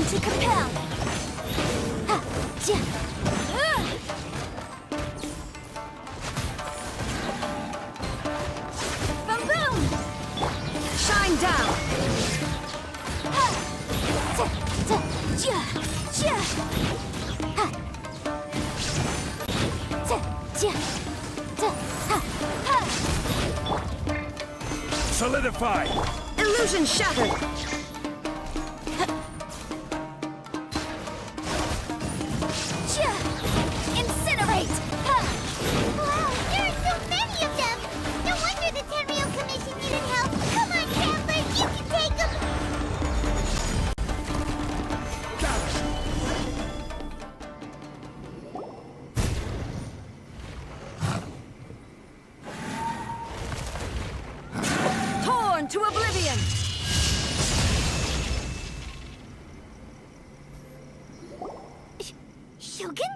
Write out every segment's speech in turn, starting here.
to compel. Ha! Ja! Boom boom! Shine down! Ha! Ja! Ja! Ja! Ha! Ja! Ja! Ja! Ha! Ha! Solidify! Illusion shattered! Incinerate! Wow, there are so many of them! No wonder the Tenryou Commission needed help! Come on, Traveler, you can take them! Torn to oblivion! Shogun?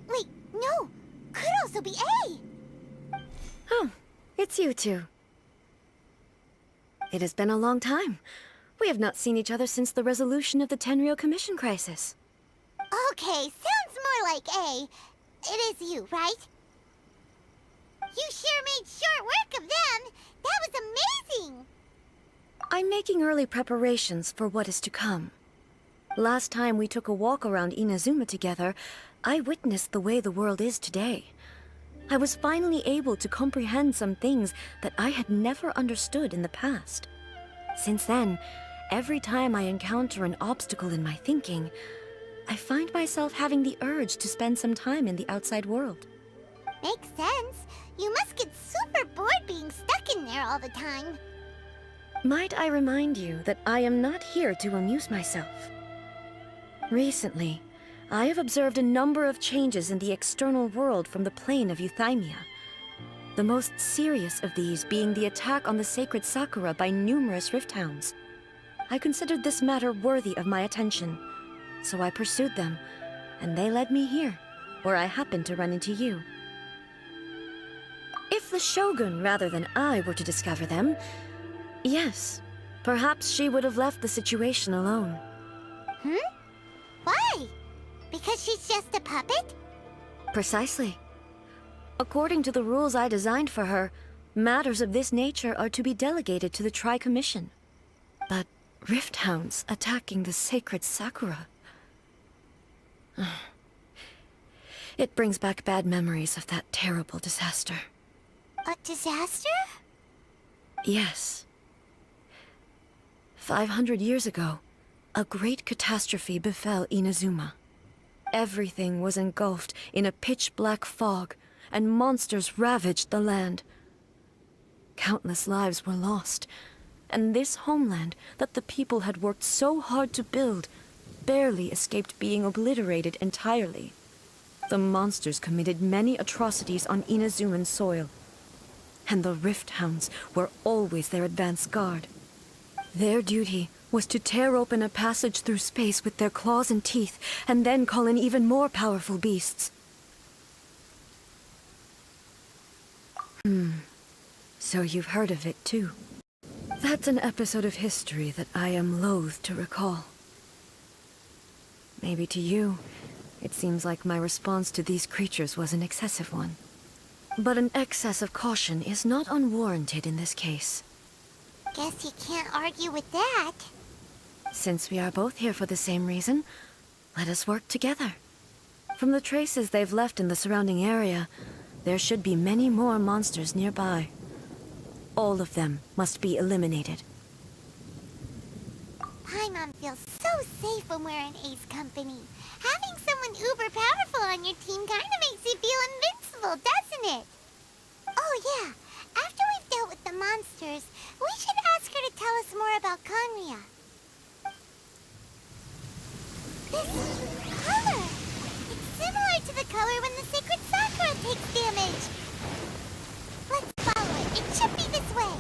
Wait, no! Could also be A! Oh, it's you two. It has been a long time. We have not seen each other since the resolution of the Tenryou Commission crisis. Okay, sounds more like A. It is you, right? You sure made short work of them! That was amazing! I'm making early preparations for what is to come. Last time we took a walk around Inazuma together, I witnessed the way the world is today. I was finally able to comprehend some things that I had never understood in the past. Since then, every time I encounter an obstacle in my thinking, I find myself having the urge to spend some time in the outside world. Makes sense. You must get super bored being stuck in there all the time. Might I remind you that I am not here to amuse myself. Recently, I have observed a number of changes in the external world from the plane of Euthymia. The most serious of these being the attack on the sacred Sakura by numerous rift hounds. I considered this matter worthy of my attention, so I pursued them, and they led me here, where I happened to run into you. If the Shogun rather than I were to discover them, yes, perhaps she would have left the situation alone. Why? Because she's just a puppet? Precisely. According to the rules I designed for her, matters of this nature are to be delegated to the Tri-Commission. But rift hounds attacking the sacred Sakura... It brings back bad memories of that terrible disaster. A disaster? Yes. 500 years ago, a great catastrophe befell Inazuma. Everything was engulfed in a pitch-black fog, and monsters ravaged the land. Countless lives were lost, and this homeland that the people had worked so hard to build barely escaped being obliterated entirely. The monsters committed many atrocities on Inazuman soil, and the Rift Hounds were always their advance guard. Their duty was to tear open a passage through space with their claws and teeth, and then call in even more powerful beasts. So you've heard of it too. That's an episode of history that I am loath to recall. Maybe to you, it seems like my response to these creatures was an excessive one. But an excess of caution is not unwarranted in this case. Guess you can't argue with that. Since we are both here for the same reason, let us work together. From the traces they've left in the surrounding area, there should be many more monsters nearby. All of them must be eliminated. Paimon feels so safe when we're in Ace Company. Having someone uber powerful on your team kinda makes you feel invincible, doesn't it? Oh yeah, after we've dealt with the monsters, we should ask her to tell us more about Konria. This color! It's similar to the color when the sacred Sakura takes damage. Let's follow it. It should be this way.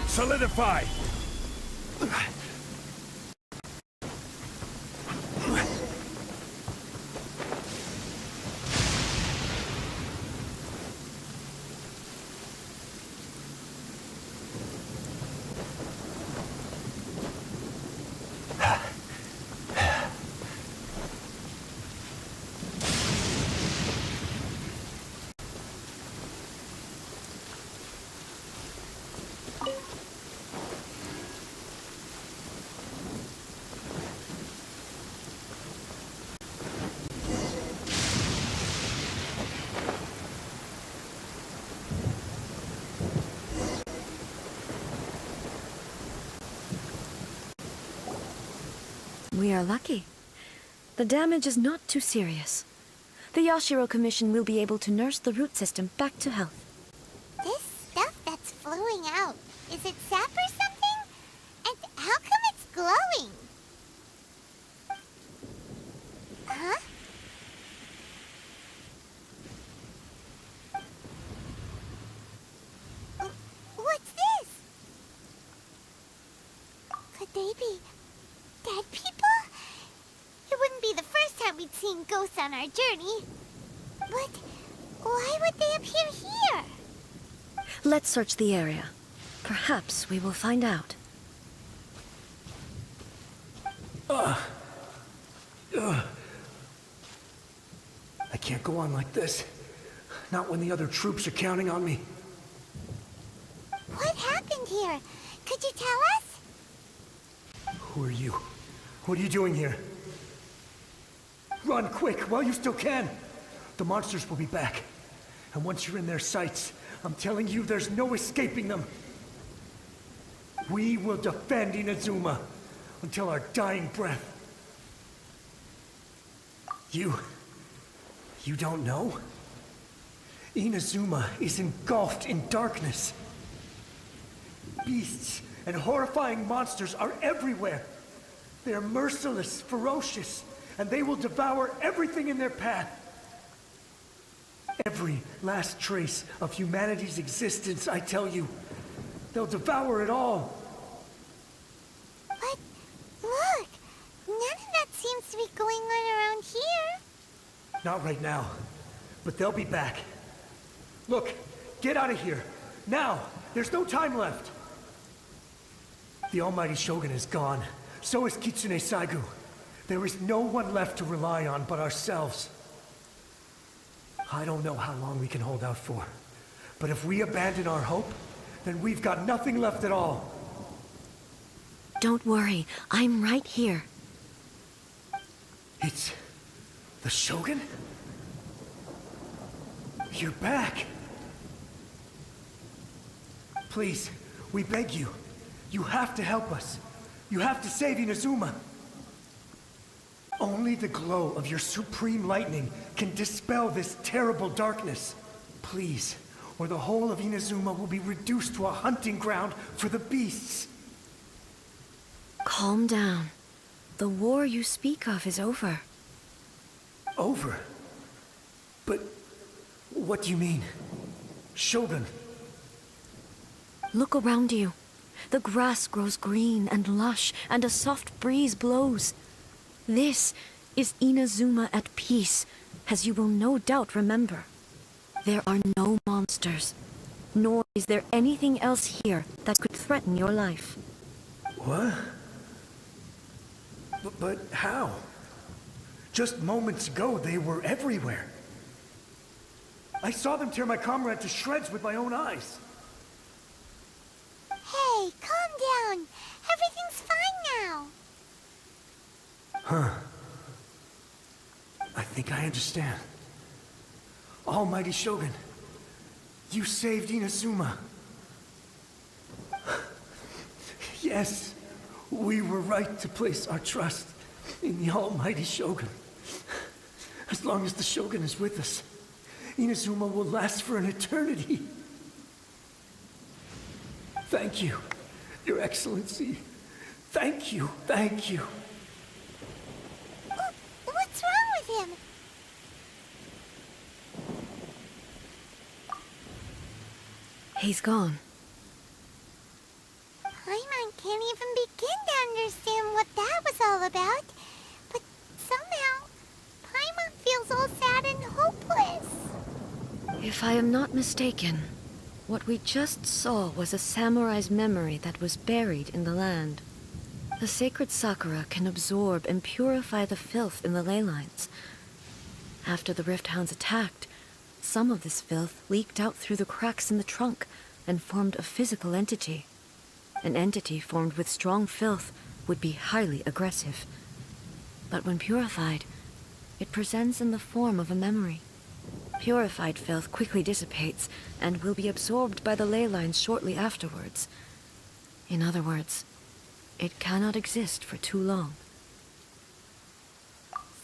Solidify! We are lucky. The damage is not too serious. The Yashiro Commission will be able to nurse the root system back to health. This stuff that's flowing out, is it sap or something? And how come it's glowing? Huh? What's this? Could they be dead people? It wouldn't be the first time we'd seen ghosts on our journey. But why would they appear here? Let's search the area. Perhaps we will find out. I can't go on like this. Not when the other troops are counting on me. What happened here? Could you tell us? Who are you? What are you doing here? Run quick while you still can. The monsters will be back. And once you're in their sights, I'm telling you there's no escaping them. We will defend Inazuma until our dying breath. You don't know? Inazuma is engulfed in darkness. Beasts and horrifying monsters are everywhere. They are merciless, ferocious, and they will devour everything in their path. Every last trace of humanity's existence, I tell you. They'll devour it all. But look, none of that seems to be going on around here. Not right now, but they'll be back. Look, get out of here. Now! There's no time left! The almighty Shogun is gone. So is Kitsune Saigu. There is no one left to rely on but ourselves. I don't know how long we can hold out for. But if we abandon our hope, then we've got nothing left at all. Don't worry, I'm right here. It's... the Shogun? You're back! Please, we beg you. You have to help us. You have to save Inazuma. Only the glow of your supreme lightning can dispel this terrible darkness. Please, or the whole of Inazuma will be reduced to a hunting ground for the beasts. Calm down. The war you speak of is over. Over? But what do you mean? Shogun? Look around you. The grass grows green and lush, and a soft breeze blows. This is Inazuma at peace, as you will no doubt remember. There are no monsters, nor is there anything else here that could threaten your life. What? But how? Just moments ago, they were everywhere. I saw them tear my comrade to shreds with my own eyes. Hey, calm down. Everything's fine now. Huh. I think I understand. Almighty Shogun, you saved Inazuma. Yes, we were right to place our trust in the Almighty Shogun. As long as the Shogun is with us, Inazuma will last for an eternity. Thank you, Your Excellency. Thank you, thank you. What's wrong with him? He's gone. Paimon can't even begin to understand what that was all about. But somehow, Paimon feels all sad and hopeless. If I am not mistaken, what we just saw was a samurai's memory that was buried in the land. The sacred sakura can absorb and purify the filth in the ley lines. After the Rift Hounds attacked, some of this filth leaked out through the cracks in the trunk and formed a physical entity. An entity formed with strong filth would be highly aggressive. But when purified, it presents in the form of a memory. Purified filth quickly dissipates and will be absorbed by the ley lines shortly afterwards. In other words, it cannot exist for too long.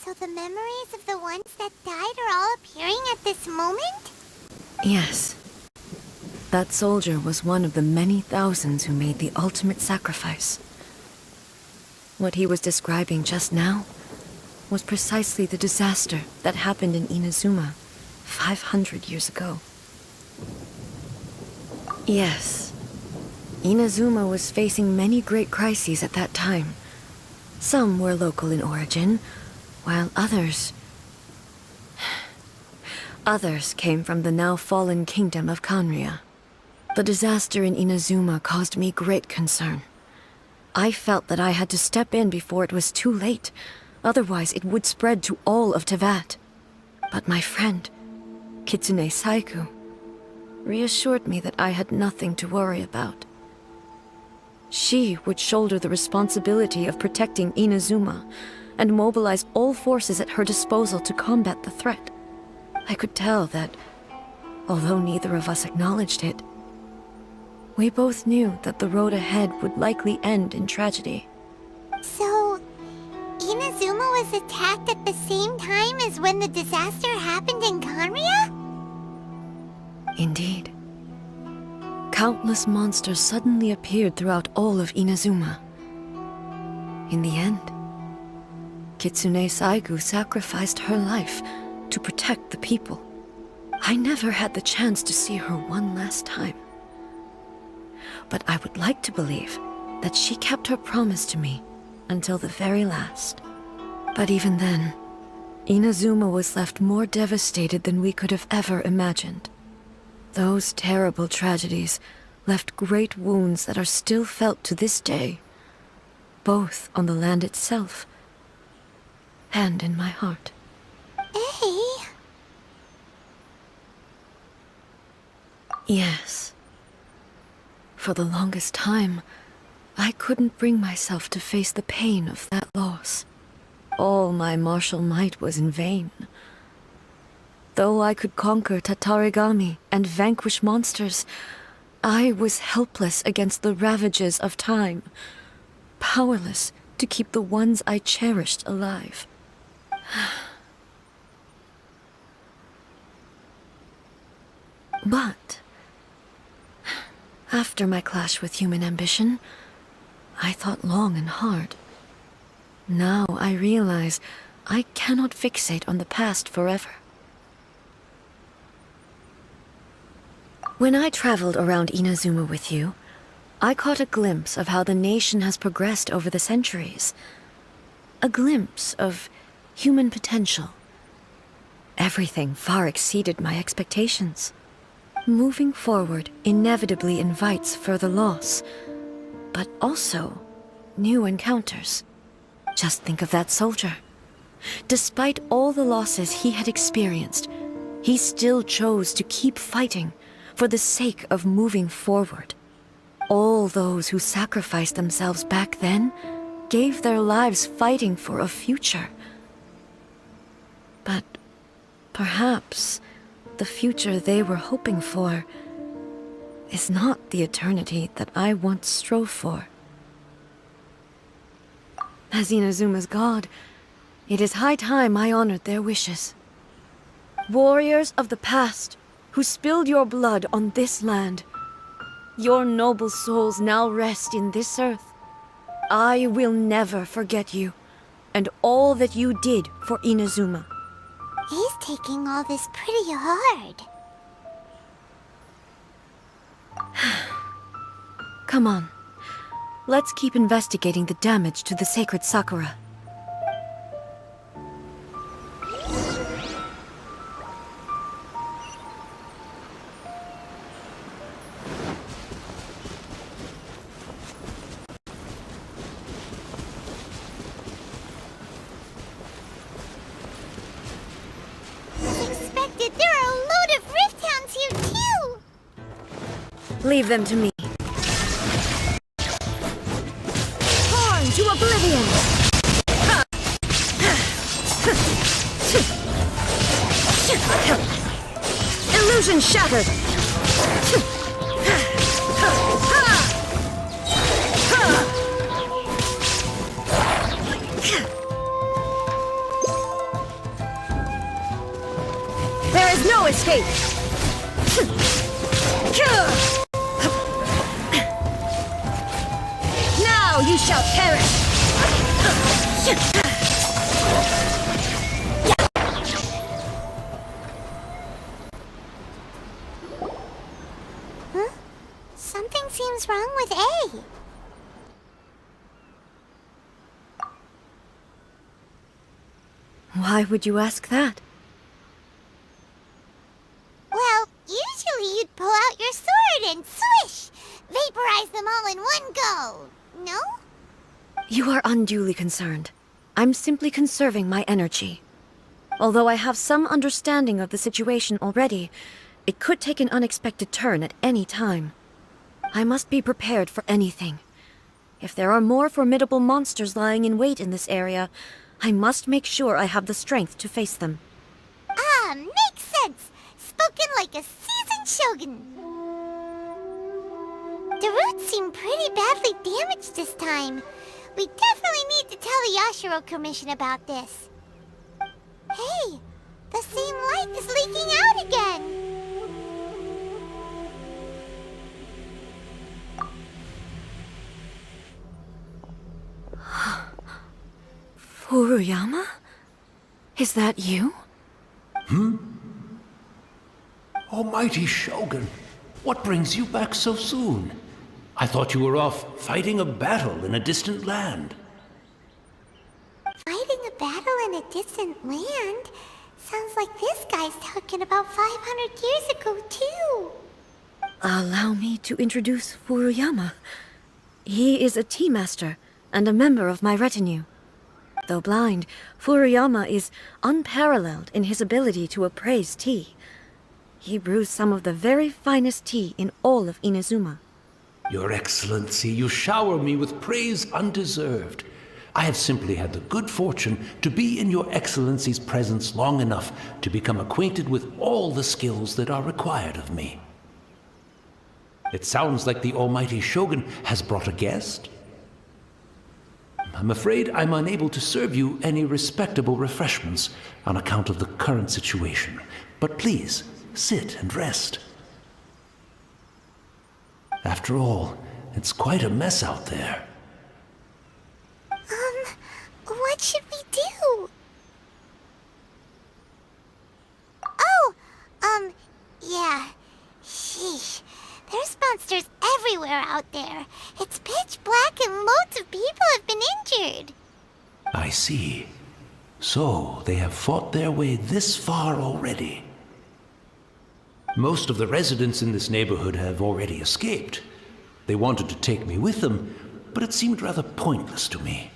So the memories of the ones that died are all appearing at this moment? Yes. That soldier was one of the many thousands who made the ultimate sacrifice. What he was describing just now was precisely the disaster that happened in Inazuma 500 years ago. Yes, Inazuma was facing many great crises at that time. Some were local in origin, while others came from the now fallen kingdom of Kanria. The disaster in Inazuma caused me great concern. I felt that I had to step in before it was too late, otherwise it would spread to all of Tevat. But my friend, Kitsune Saiku, reassured me that I had nothing to worry about. She would shoulder the responsibility of protecting Inazuma and mobilize all forces at her disposal to combat the threat. I could tell that, although neither of us acknowledged it, we both knew that the road ahead would likely end in tragedy. So, Inazuma was attacked at the same time as when the disaster happened in Kanria? Indeed. Countless monsters suddenly appeared throughout all of Inazuma. In the end, Kitsune Saigu sacrificed her life to protect the people. I never had the chance to see her one last time. But I would like to believe that she kept her promise to me until the very last. But even then, Inazuma was left more devastated than we could have ever imagined. Those terrible tragedies left great wounds that are still felt to this day, both on the land itself and in my heart. Hey? Yes. For the longest time, I couldn't bring myself to face the pain of that loss. All my martial might was in vain. Though I could conquer Tatarigami and vanquish monsters, I was helpless against the ravages of time, powerless to keep the ones I cherished alive. But after my clash with human ambition, I thought long and hard. Now I realize I cannot fixate on the past forever. When I traveled around Inazuma with you, I caught a glimpse of how the nation has progressed over the centuries. A glimpse of human potential. Everything far exceeded my expectations. Moving forward inevitably invites further loss, but also new encounters. Just think of that soldier. Despite all the losses he had experienced, he still chose to keep fighting for the sake of moving forward. All those who sacrificed themselves back then gave their lives fighting for a future. But perhaps the future they were hoping for is not the eternity that I once strove for. As Inazuma's god, it is high time I honored their wishes. Warriors of the past, who spilled your blood on this land, your noble souls now rest in this earth. I will never forget you, and all that you did for Inazuma. He's taking all this pretty hard. Come on. Let's keep investigating the damage to the sacred Sakura. Leave them to me. Torn to oblivion! Illusion shattered! No escape! Now you shall perish! Huh? Something seems wrong with A. Why would you ask that? Well, usually you'd pull out your sword and swish! Vaporize them all in one go, no? You are unduly concerned. I'm simply conserving my energy. Although I have some understanding of the situation already, it could take an unexpected turn at any time. I must be prepared for anything. If there are more formidable monsters lying in wait in this area, I must make sure I have the strength to face them. Ah, makes sense! Spoken like a seasoned shogun. The roots seem pretty badly damaged this time. We definitely need to tell the Yashiro Commission about this. Hey, the same light is leaking out again. Furuyama? Is that you? Almighty Shogun, what brings you back so soon? I thought you were off fighting a battle in a distant land. Fighting a battle in a distant land? Sounds like this guy's talking about 500 years ago, too. Allow me to introduce Furuyama. He is a tea master and a member of my retinue. Though blind, Furuyama is unparalleled in his ability to appraise tea. He brews some of the very finest tea in all of Inazuma. Your Excellency, you shower me with praise undeserved. I have simply had the good fortune to be in Your Excellency's presence long enough to become acquainted with all the skills that are required of me. It sounds like the Almighty Shogun has brought a guest. I'm afraid I'm unable to serve you any respectable refreshments on account of the current situation. But please, sit and rest. After all, it's quite a mess out there. What should we do? Oh, yeah. Sheesh. There's monsters everywhere out there. It's pitch black and loads of people have been injured. I see. So, they have fought their way this far already. Most of the residents in this neighborhood have already escaped. They wanted to take me with them, but it seemed rather pointless to me.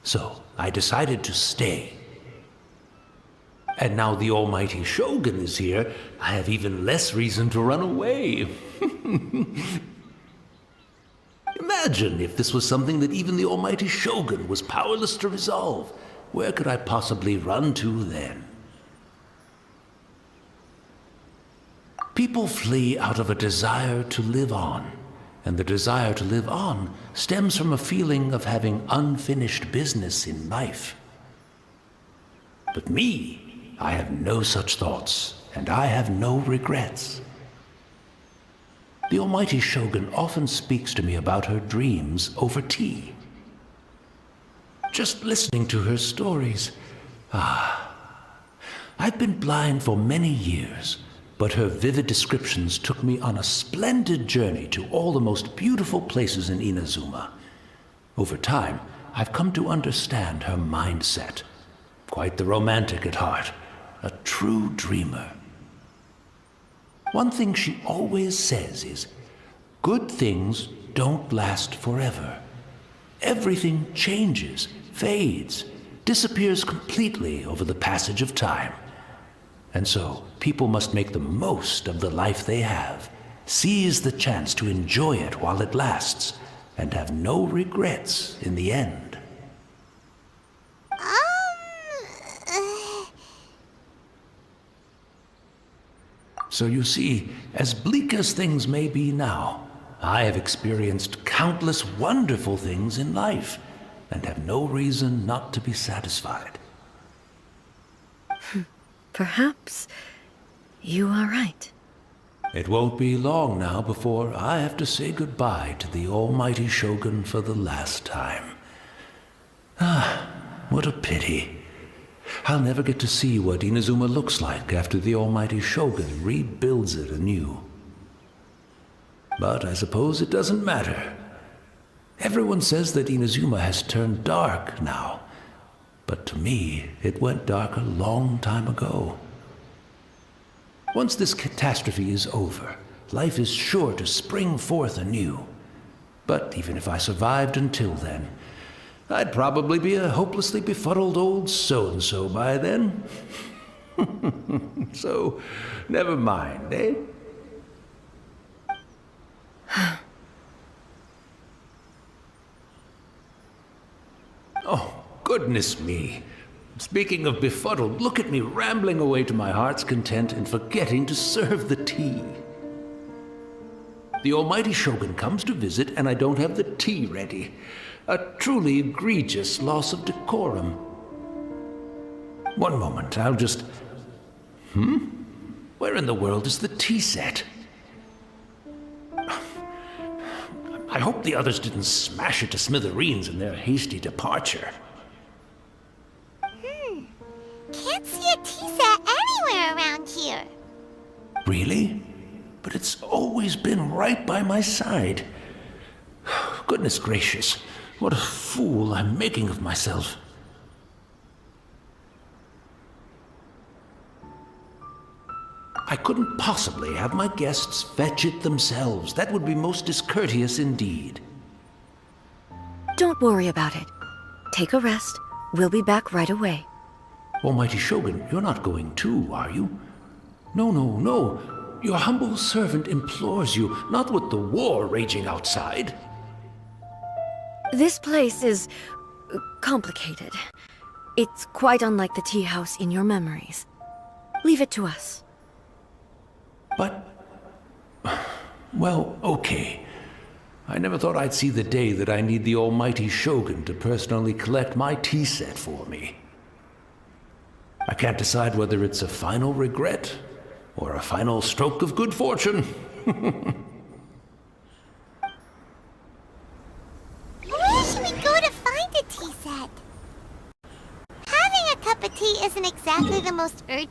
So, I decided to stay. And now the Almighty Shogun is here, I have even less reason to run away. Imagine if this was something that even the Almighty Shogun was powerless to resolve. Where could I possibly run to then? People flee out of a desire to live on, and the desire to live on stems from a feeling of having unfinished business in life. But me, I have no such thoughts, and I have no regrets. The Almighty Shogun often speaks to me about her dreams over tea. Just listening to her stories, I've been blind for many years, but her vivid descriptions took me on a splendid journey to all the most beautiful places in Inazuma. Over time, I've come to understand her mindset. Quite the romantic at heart, a true dreamer. One thing she always says is, good things don't last forever. Everything changes, fades, disappears completely over the passage of time. And so, people must make the most of the life they have, seize the chance to enjoy it while it lasts, and have no regrets in the end. So you see, as bleak as things may be now, I have experienced countless wonderful things in life, and have no reason not to be satisfied. Perhaps You are right. It won't be long now before I have to say goodbye to the almighty Shogun for the last time. Ah, what a pity. I'll never get to see what Inazuma looks like after the almighty Shogun rebuilds it anew. But I suppose it doesn't matter. Everyone says that Inazuma has turned dark now, but to me, it went dark a long time ago. Once this catastrophe is over, life is sure to spring forth anew. But even if I survived until then, I'd probably be a hopelessly befuddled old so-and-so by then. So, never mind, eh? Oh, goodness me. Speaking of befuddled, look at me rambling away to my heart's content and forgetting to serve the tea. The almighty Shogun comes to visit and I don't have the tea ready. A truly egregious loss of decorum. One moment, I'll just... Where in the world is the tea set? I hope the others didn't smash it to smithereens in their hasty departure. Can't see a tea set anywhere around here. Really? But it's always been right by my side. Goodness gracious, what a fool I'm making of myself. I couldn't possibly have my guests fetch it themselves. That would be most discourteous indeed. Don't worry about it. Take a rest. We'll be back right away. Almighty Shogun, you're not going too, are you? No, no, no. Your humble servant implores you, not with the war raging outside. This place is complicated. It's quite unlike the tea house in your memories. Leave it to us. But... well, okay. I never thought I'd see the day that I need the almighty Shogun to personally collect my tea set for me. I can't decide whether it's a final regret or a final stroke of good fortune. Where should we go to find a tea set? Having a cup of tea isn't exactly the most urgent.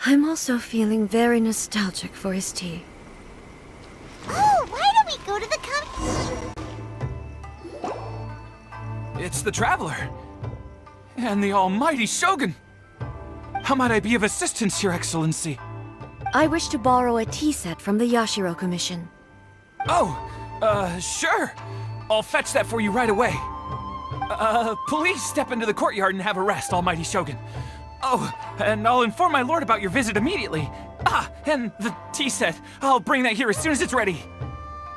I'm also feeling very nostalgic for his tea. Oh, why don't we go to the It's the Traveler! And the almighty Shogun! How might I be of assistance, Your Excellency? I wish to borrow a tea set from the Yashiro Commission. Oh, sure! I'll fetch that for you right away. Please step into the courtyard and have a rest, almighty Shogun. Oh, and I'll inform my lord about your visit immediately. Ah, and the tea set. I'll bring that here as soon as it's ready.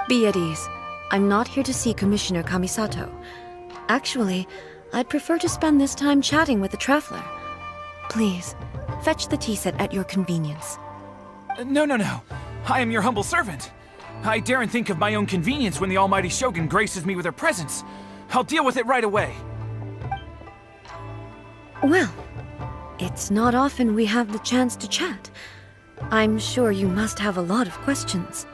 Be at ease. I'm not here to see Commissioner Kamisato. Actually, I'd prefer to spend this time chatting with the Traveler. Please, fetch the tea set at your convenience. No. I am your humble servant. I daren't think of my own convenience when the almighty Shogun graces me with her presence. I'll deal with it right away. Well, it's not often we have the chance to chat. I'm sure you must have a lot of questions.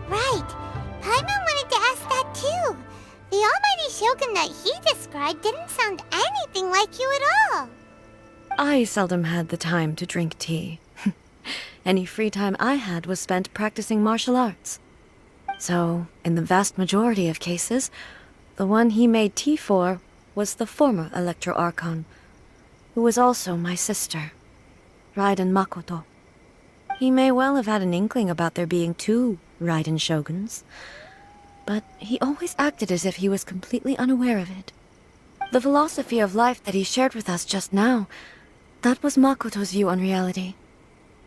Right. Paimon wanted to ask that too. The almighty Shogun that he described didn't sound anything like you at all. I seldom had the time to drink tea. Any free time I had was spent practicing martial arts. So, in the vast majority of cases, the one he made tea for was the former Electro Archon, who was also my sister, Raiden Makoto. He may well have had an inkling about there being two Raiden Shoguns, but he always acted as if he was completely unaware of it. The philosophy of life that he shared with us just now, that was Makoto's view on reality.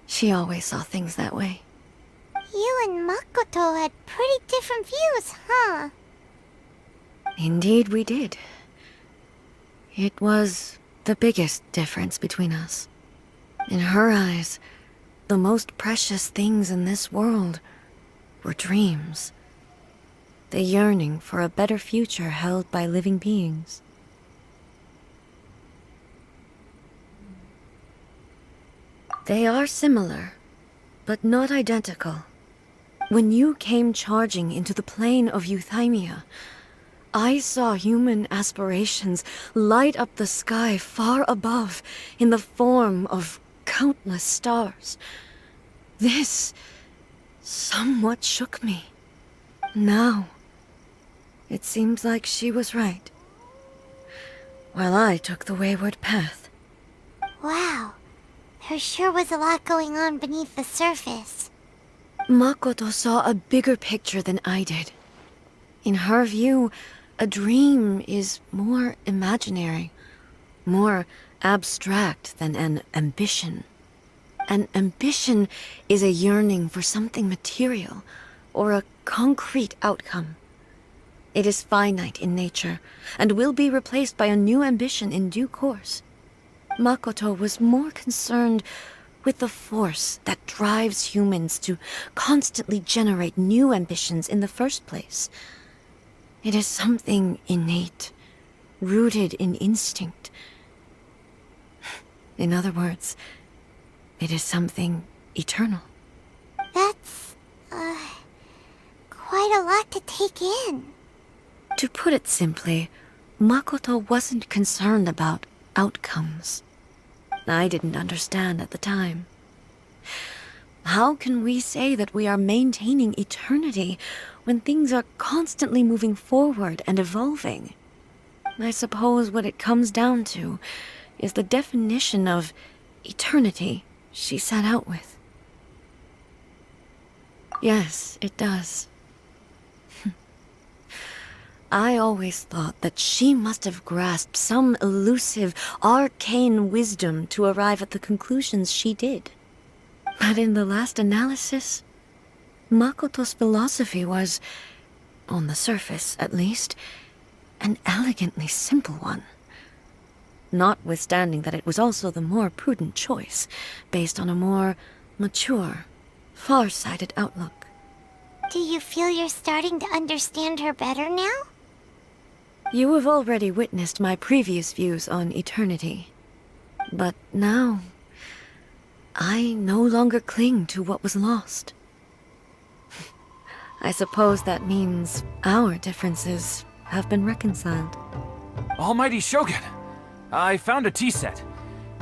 She always saw things that way. You and Makoto had pretty different views, huh? Indeed we did. It was the biggest difference between us. In her eyes, the most precious things in this world were dreams. The yearning for a better future held by living beings. They are similar, but not identical. When you came charging into the plane of Euthymia, I saw human aspirations light up the sky far above in the form of countless stars. This somewhat shook me. Now, it seems like she was right, while I took the wayward path. Wow. There sure was a lot going on beneath the surface. Makoto saw a bigger picture than I did. In her view, a dream is more imaginary, more abstract than an ambition. An ambition is a yearning for something material, or a concrete outcome. It is finite in nature, and will be replaced by a new ambition in due course. Makoto was more concerned with the force that drives humans to constantly generate new ambitions in the first place. It is something innate, rooted in instinct. In other words, it is something eternal. That's, quite a lot to take in. To put it simply, Makoto wasn't concerned about outcomes. I didn't understand at the time. How can we say that we are maintaining eternity when things are constantly moving forward and evolving? I suppose what it comes down to is the definition of eternity she set out with. Yes, it does. I always thought that she must have grasped some elusive, arcane wisdom to arrive at the conclusions she did. But in the last analysis, Makoto's philosophy was, on the surface at least, an elegantly simple one. Notwithstanding that it was also the more prudent choice, based on a more mature, far-sighted outlook. Do you feel you're starting to understand her better now? You have already witnessed my previous views on eternity. But now, I no longer cling to what was lost. I suppose that means our differences have been reconciled. Almighty Shogun, I found a tea set.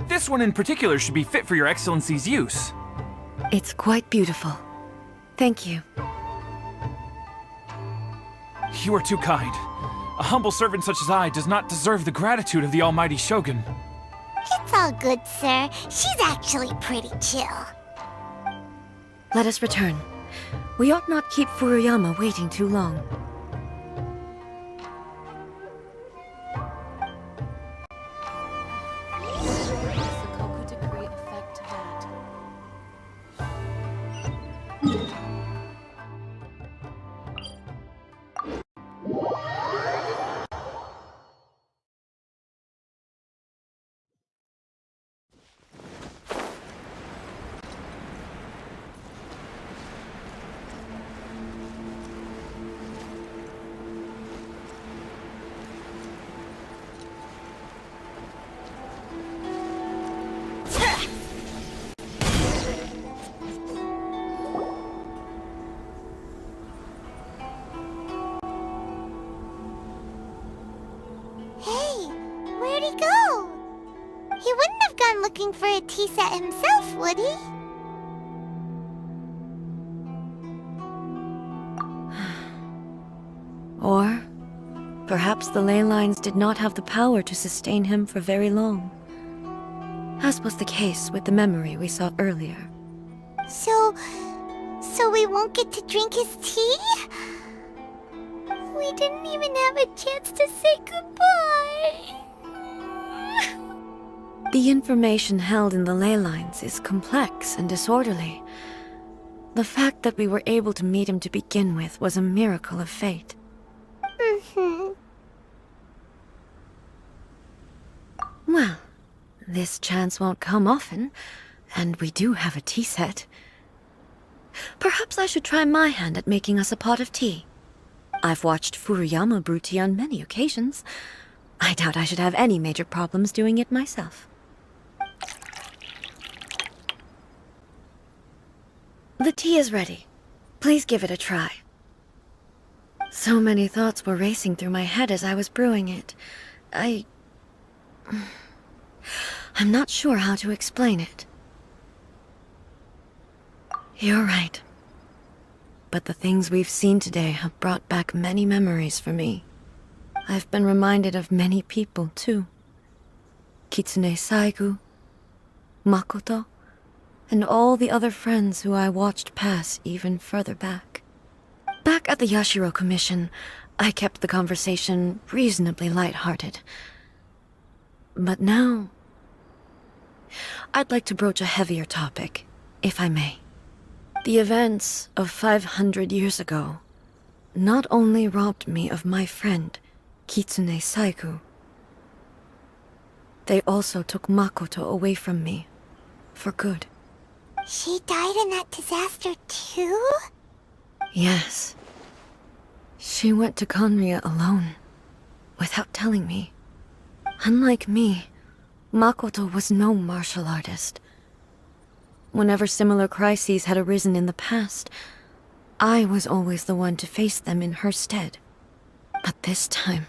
This one in particular should be fit for your Excellency's use. It's quite beautiful. Thank you. You are too kind. A humble servant such as I does not deserve the gratitude of the Almighty Shogun. It's all good, sir. She's actually pretty chill. Let us return. We ought not keep Furuyama waiting too long. Hey, where'd he go? He wouldn't have gone looking for a tea set himself, would he? Or perhaps the ley lines did not have the power to sustain him for very long, as was the case with the memory we saw earlier. So we won't get to drink his tea? We didn't even have a chance to say goodbye. The information held in the ley lines is complex and disorderly. The fact that we were able to meet him to begin with was a miracle of fate. Well, this chance won't come often, And we do have a tea set. Perhaps I should try my hand at making us a pot of tea. I've watched Furuyama brew tea on many occasions. I doubt I should have any major problems doing it myself. The tea is ready. Please give it a try. So many thoughts were racing through my head as I was brewing it. I'm not sure how to explain it. You're right. But the things we've seen today have brought back many memories for me. I've been reminded of many people, too. Kitsune Saigu, Makoto, and all the other friends who I watched pass even further back. Back at the Yashiro Commission, I kept the conversation reasonably light-hearted. But now, I'd like to broach a heavier topic, if I may. The events of 500 years ago not only robbed me of my friend, Kitsune Saigu, they also took Makoto away from me, for good. She died in that disaster too? Yes. She went to Conria alone, without telling me. Unlike me, Makoto was no martial artist. Whenever similar crises had arisen in the past, I was always the one to face them in her stead. But this time,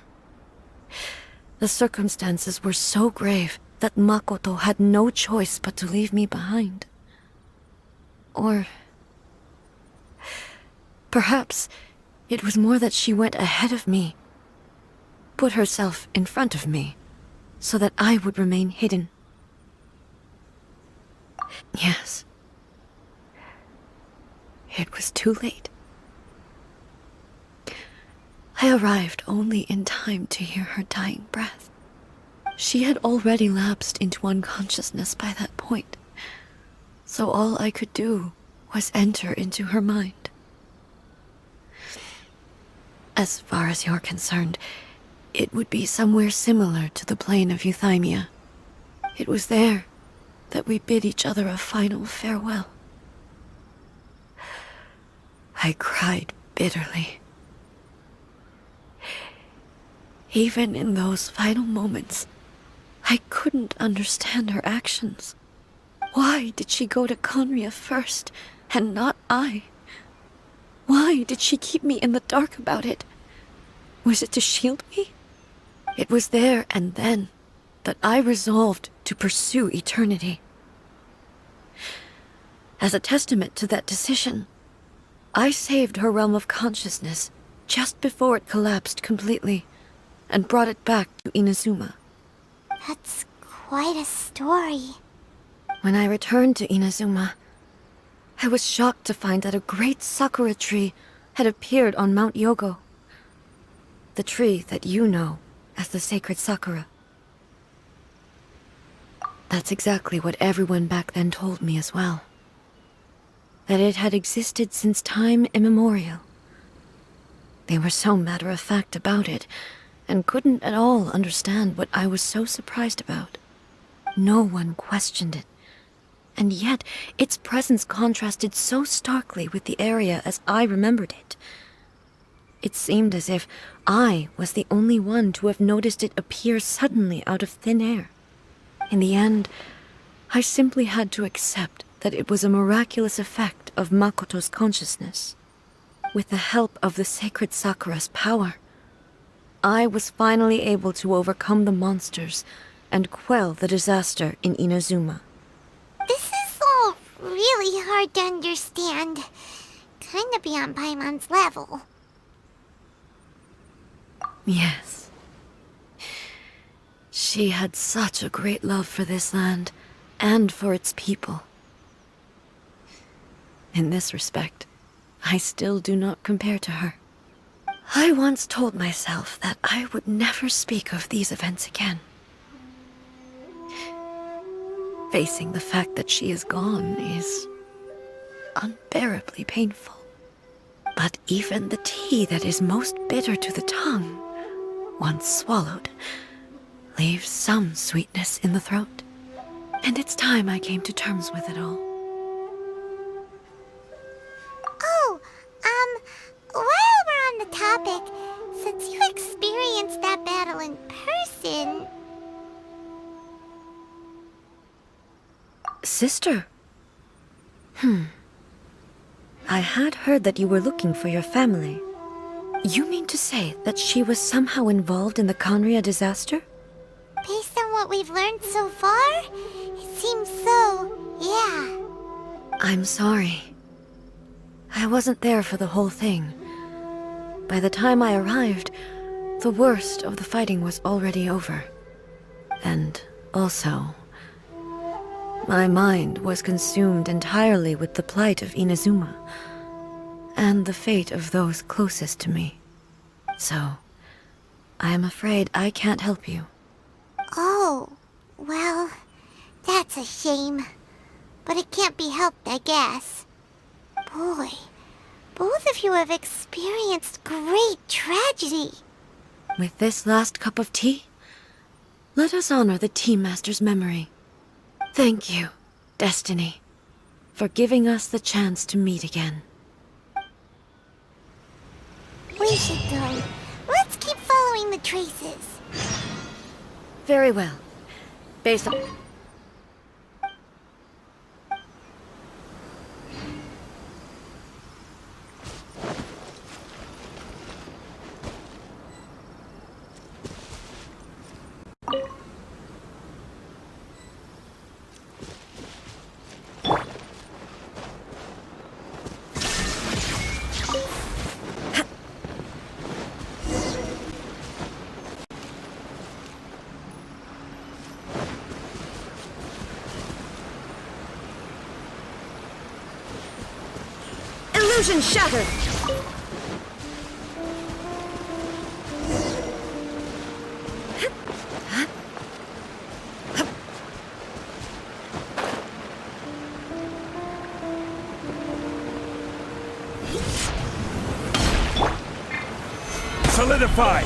the circumstances were so grave that Makoto had no choice but to leave me behind. Or perhaps it was more that she went ahead of me, put herself in front of me, so that I would remain hidden. Yes. It was too late. I arrived only in time to hear her dying breath. She had already lapsed into unconsciousness by that point, so all I could do was enter into her mind. As far as you're concerned, it would be somewhere similar to the plane of Euthymia. It was there that we bid each other a final farewell. I cried bitterly. Even in those final moments, I couldn't understand her actions. Why did she go to Conria first, and not I? Why did she keep me in the dark about it? Was it to shield me? It was there and then that I resolved to pursue eternity. As a testament to that decision, I saved her realm of consciousness just before it collapsed completely, and brought it back to Inazuma. That's quite a story. When I returned to Inazuma, I was shocked to find that a great sakura tree had appeared on Mount Yogo. The tree that you know as the sacred sakura. That's exactly what everyone back then told me as well. That it had existed since time immemorial. They were so matter-of-fact about it, and couldn't at all understand what I was so surprised about. No one questioned it, and yet its presence contrasted so starkly with the area as I remembered it. It seemed as if I was the only one to have noticed it appear suddenly out of thin air. In the end, I simply had to accept that it was a miraculous effect of Makoto's consciousness. With the help of the sacred Sakura's power, I was finally able to overcome the monsters and quell the disaster in Inazuma. This is all really hard to understand. Kinda beyond Paimon's level. Yes. She had such a great love for this land, and for its people. In this respect, I still do not compare to her. I once told myself that I would never speak of these events again. Facing the fact that she is gone is unbearably painful. But even the tea that is most bitter to the tongue, once swallowed, leaves some sweetness in the throat. And it's time I came to terms with it all. Oh, while we're on the topic, since you experienced that battle in person... Sister? I had heard that you were looking for your family. You mean to say that she was somehow involved in the Conria disaster? Based on what we've learned so far, it seems so, yeah. I'm sorry. I wasn't there for the whole thing. By the time I arrived, the worst of the fighting was already over. And also, my mind was consumed entirely with the plight of Inazuma, and the fate of those closest to me. So, I am afraid I can't help you. Oh, well, that's a shame. But it can't be helped, I guess. Boy, both of you have experienced great tragedy. With this last cup of tea, let us honor the Tea Master's memory. Thank you, Destiny, for giving us the chance to meet again. We should go. Let's keep following the traces. Very well. Based on... Illusion shattered! Solidify!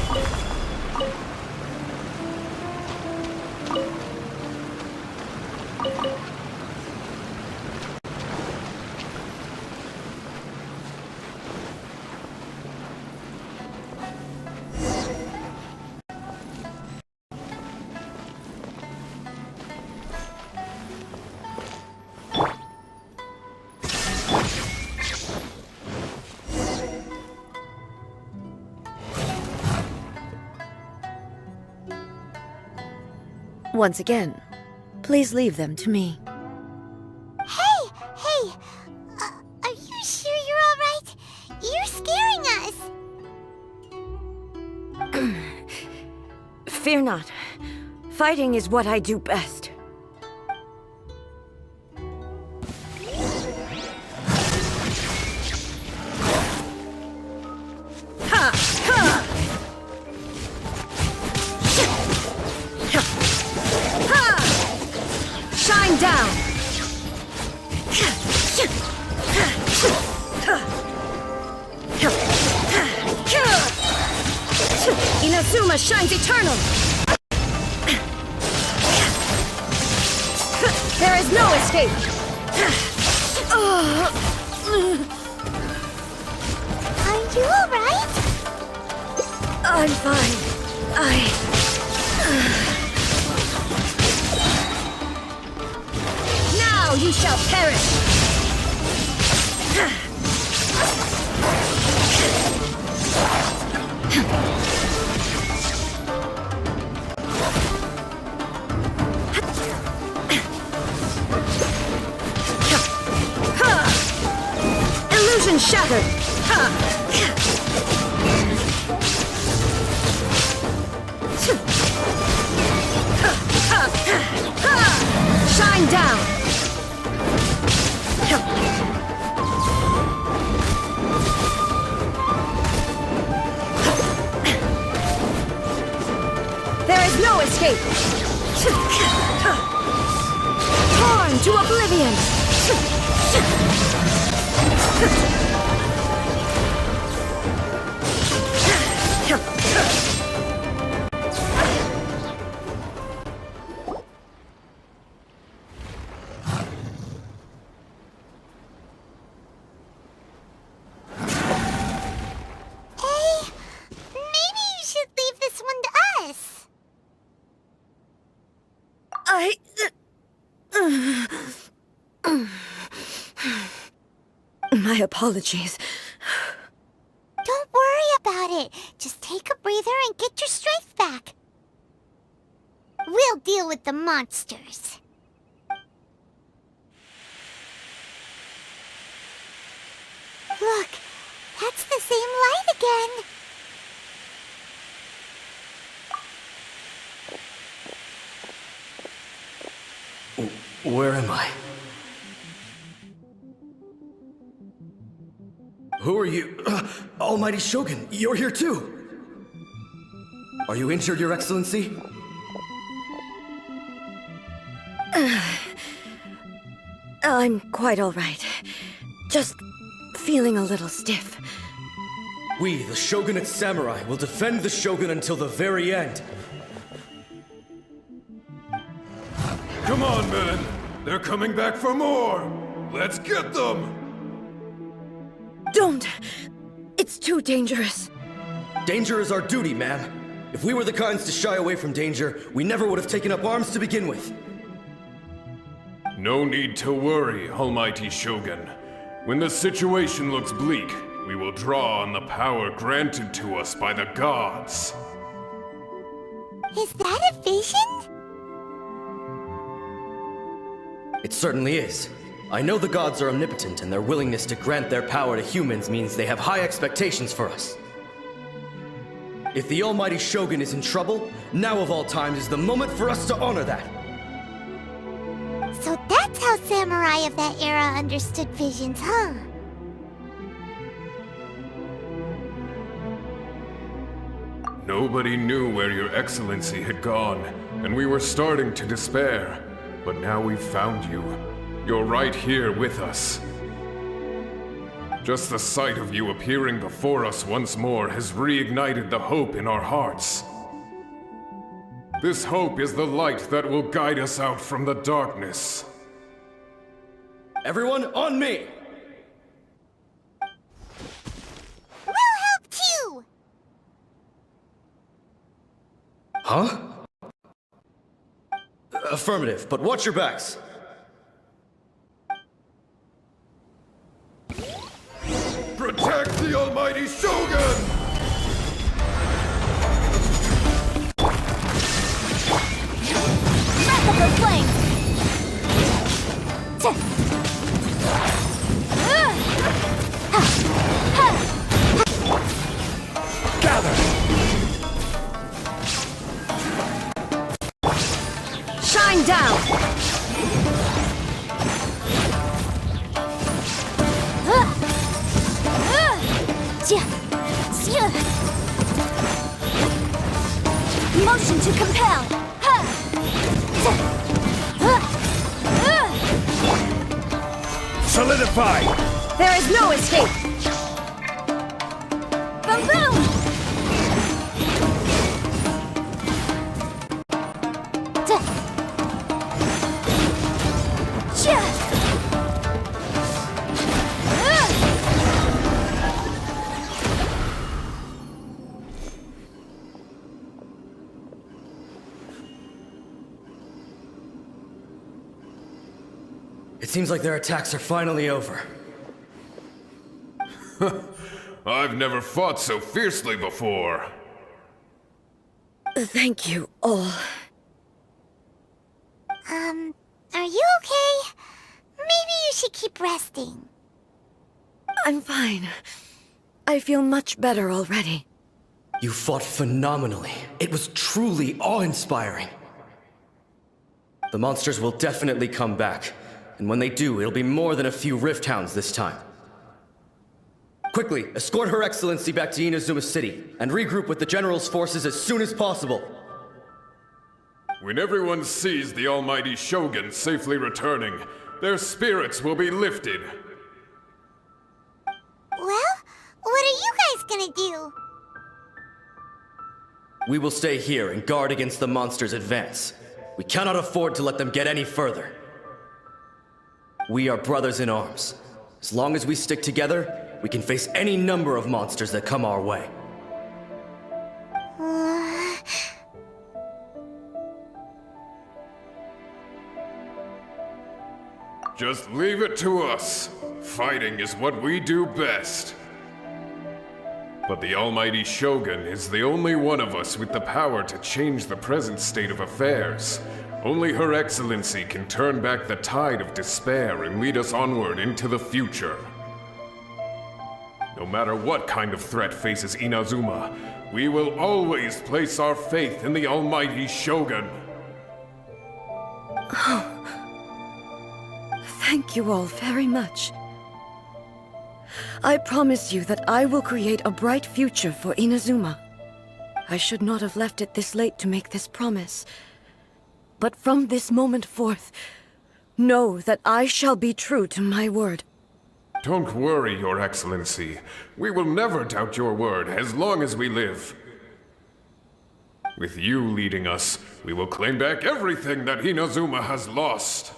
Once again, please leave them to me. Hey! Are you sure you're all right? You're scaring us! Fear not. Fighting is what I do best. Shine down! Inazuma shines eternal! There is no escape! Are you all right? I'm fine. Now you shall perish! Illusion shattered! Shine down! There is no escape! Torn to oblivion! My apologies. Don't worry about it. Just take a breather and get your strength back. We'll deal with the monsters. Look, that's the same light again. Where am I? Who are you? Almighty Shogun, you're here too! Are you injured, Your Excellency? I'm quite all right. Just feeling a little stiff. We, the Shogunate Samurai, will defend the Shogun until the very end. Come on, men. They're coming back for more. Let's get them. Don't! It's too dangerous. Danger is our duty, ma'am. If we were the kinds to shy away from danger, we never would have taken up arms to begin with. No need to worry, Almighty Shogun. When the situation looks bleak, we will draw on the power granted to us by the gods. Is that a vision? It certainly is. I know the gods are omnipotent, and their willingness to grant their power to humans means they have high expectations for us. If the Almighty Shogun is in trouble, now of all times is the moment for us to honor that. So that's how samurai of that era understood visions, huh? Nobody knew where Your Excellency had gone, and we were starting to despair. But now we've found you. You're right here with us. Just the sight of you appearing before us once more has reignited the hope in our hearts. This hope is the light that will guide us out from the darkness. Everyone, on me! We'll help too! Huh? Affirmative, but watch your backs. Protect the Almighty Shogun! Wrap up her flame! Gather! Shine down! Motion to compel! Solidify! There is no escape! Boom boom! It seems like their attacks are finally over. I've never fought so fiercely before. Thank you all. Are you okay? Maybe you should keep resting. I'm fine. I feel much better already. You fought phenomenally. It was truly awe-inspiring. The monsters will definitely come back. And when they do, it'll be more than a few Rift Hounds this time. Quickly, escort Her Excellency back to Inazuma City, and regroup with the General's forces as soon as possible. When everyone sees the Almighty Shogun safely returning, their spirits will be lifted. Well, what are you guys gonna do? We will stay here and guard against the monsters' advance. We cannot afford to let them get any further. We are brothers in arms. As long as we stick together, we can face any number of monsters that come our way. Just leave it to us. Fighting is what we do best. But the Almighty Shogun is the only one of us with the power to change the present state of affairs. Only Her Excellency can turn back the tide of despair and lead us onward into the future. No matter what kind of threat faces Inazuma, we will always place our faith in the Almighty Shogun. Thank you all very much. I promise you that I will create a bright future for Inazuma. I should not have left it this late to make this promise. But from this moment forth, know that I shall be true to my word. Don't worry, Your Excellency. We will never doubt your word as long as we live. With you leading us, we will claim back everything that Inazuma has lost.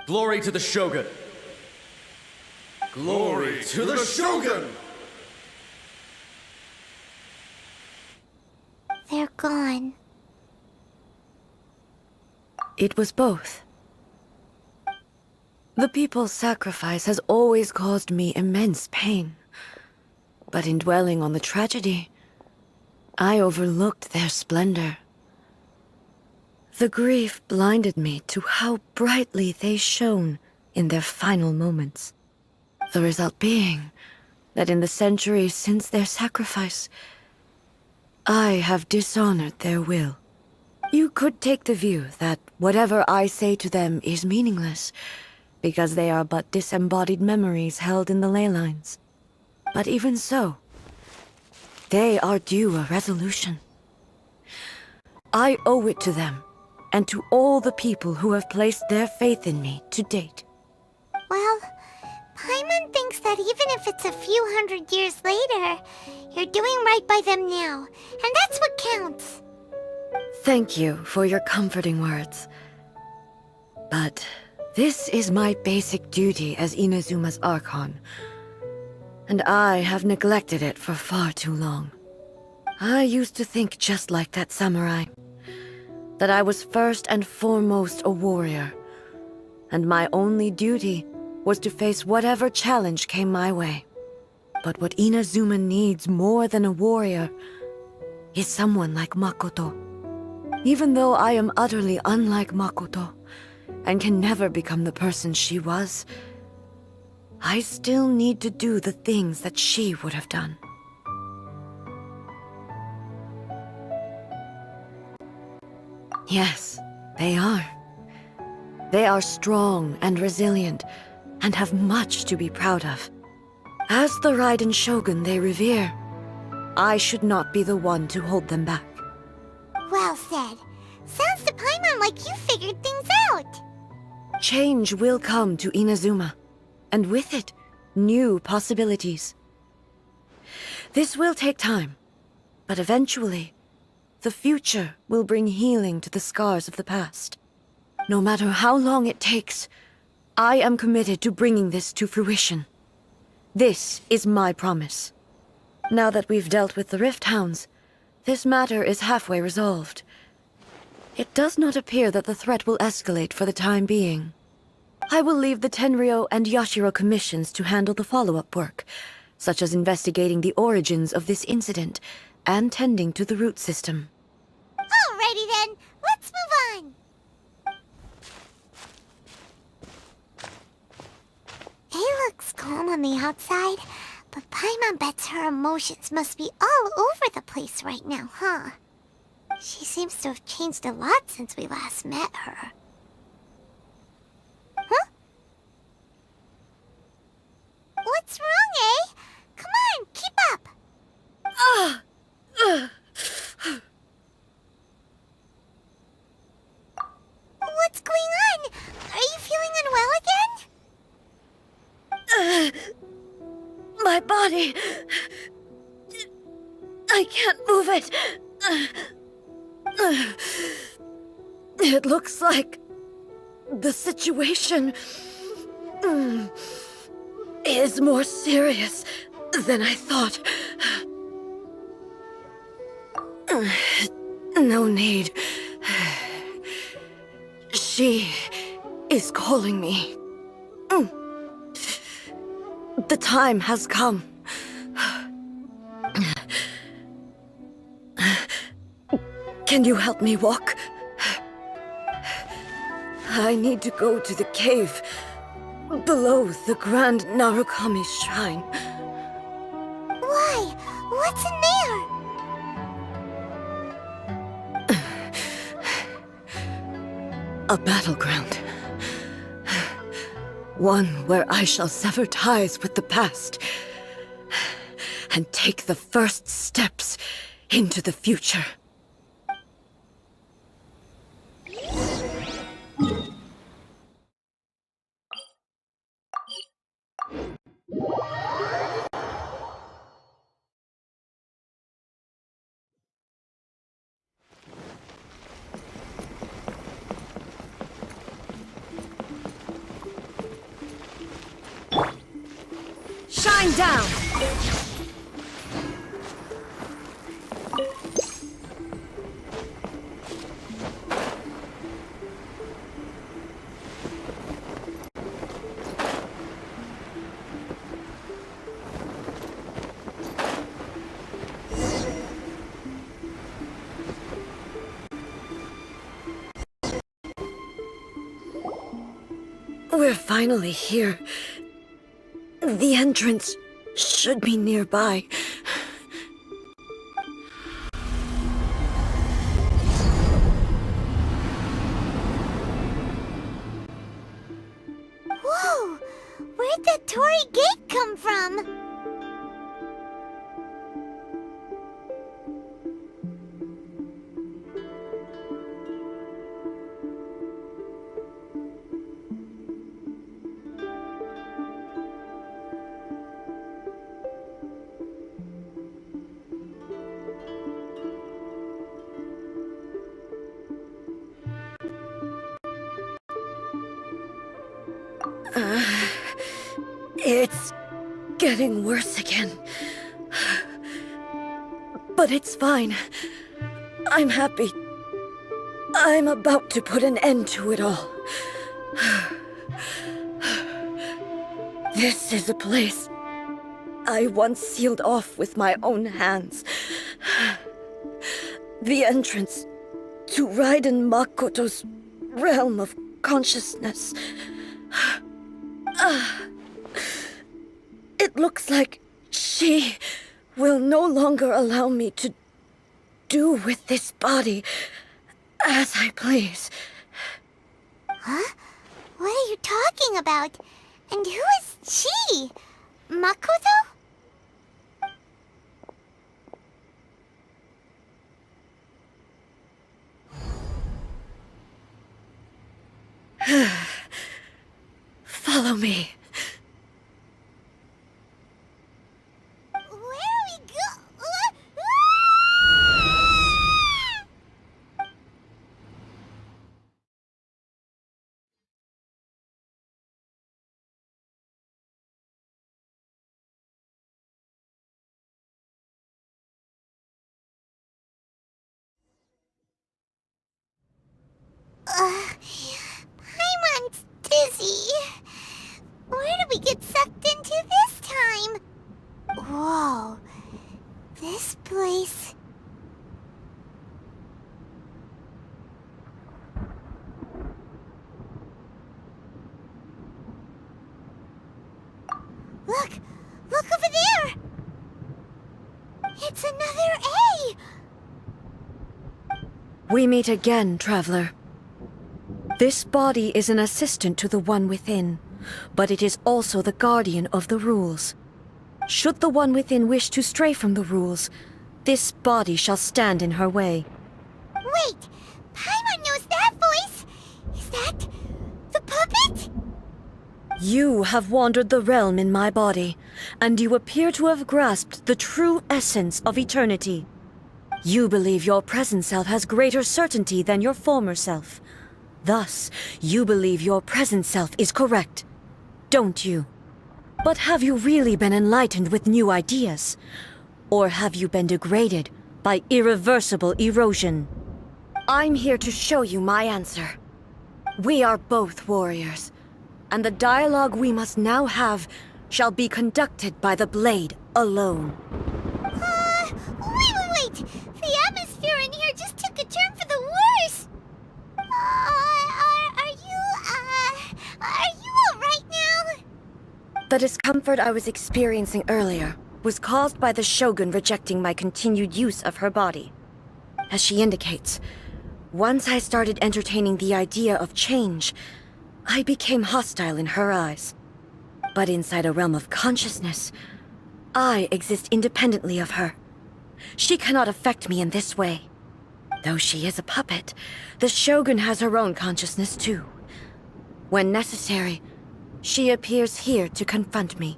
Glory to the Shogun! Glory to the Shogun! They're gone. It was both. The people's sacrifice has always caused me immense pain. But in dwelling on the tragedy, I overlooked their splendor. The grief blinded me to how brightly they shone in their final moments. The result being that in the centuries since their sacrifice, I have dishonored their will. You could take the view that whatever I say to them is meaningless, because they are but disembodied memories held in the ley lines. But even so, they are due a resolution. I owe it to them, and to all the people who have placed their faith in me to date. Well, Paimon thinks that even if it's a few hundred years later, you're doing right by them now, and that's what counts. Thank you for your comforting words. But this is my basic duty as Inazuma's Archon, and I have neglected it for far too long. I used to think just like that samurai, that I was first and foremost a warrior, and my only duty was to face whatever challenge came my way. But what Inazuma needs more than a warrior is someone like Makoto. Even though I am utterly unlike Makoto, and can never become the person she was, I still need to do the things that she would have done. Yes, they are. They are strong and resilient, and have much to be proud of. As the Raiden Shogun they revere, I should not be the one to hold them back. Well said. Sounds to Paimon like you figured things out. Change will come to Inazuma, and with it, new possibilities. This will take time, but eventually, the future will bring healing to the scars of the past. No matter how long it takes, I am committed to bringing this to fruition. This is my promise. Now that we've dealt with the Rift Hounds, this matter is halfway resolved. It does not appear that the threat will escalate for the time being. I will leave the Tenryo and Yashiro commissions to handle the follow-up work, such as investigating the origins of this incident and tending to the root system. Alrighty then, let's move on. He looks calm on the outside, but Paimon bets her emotions must be all over the place right now, huh? She seems to have changed a lot since we last met her. Huh? What's wrong, eh? Come on, keep up! What's going on? Are you feeling unwell again? My body... I can't move it. It looks like the situation is more serious than I thought. No need. She is calling me. The time has come. Can you help me walk? I need to go to the cave below the Grand Narukami Shrine. Why? What's in there? A battleground. One where I shall sever ties with the past and take the first steps into the future. Shine down! We're finally here. The entrance should be nearby. Whoa! Where'd that Torii gate come from? It's getting worse again. But it's fine. I'm happy. I'm about to put an end to it all. This is a place I once sealed off with my own hands. The entrance to Raiden Makoto's realm of consciousness. It looks like she will no longer allow me to do with this body as I please. Huh? What are you talking about? And who is she? Makoto? Follow me. Where are we go? Paimon's dizzy. Where did we get sucked into this time? Whoa. This place... Look! Look over there! It's another A! We meet again, traveler. This body is an assistant to the one within, but it is also the guardian of the rules. Should the one within wish to stray from the rules, this body shall stand in her way. Wait! Paimon knows that voice! Is that... the puppet? You have wandered the realm in my body, and you appear to have grasped the true essence of eternity. You believe your present self has greater certainty than your former self. Thus, you believe your present self is correct, don't you? But have you really been enlightened with new ideas? Or have you been degraded by irreversible erosion? I'm here to show you my answer. We are both warriors, and the dialogue we must now have shall be conducted by the blade alone. Wait! The atmosphere in here just took a turn for the worse! Are you alright now? The discomfort I was experiencing earlier was caused by the Shogun rejecting my continued use of her body. As she indicates, once I started entertaining the idea of change, I became hostile in her eyes. But inside a realm of consciousness, I exist independently of her. She cannot affect me in this way. Though she is a puppet, the Shogun has her own consciousness too. When necessary, she appears here to confront me.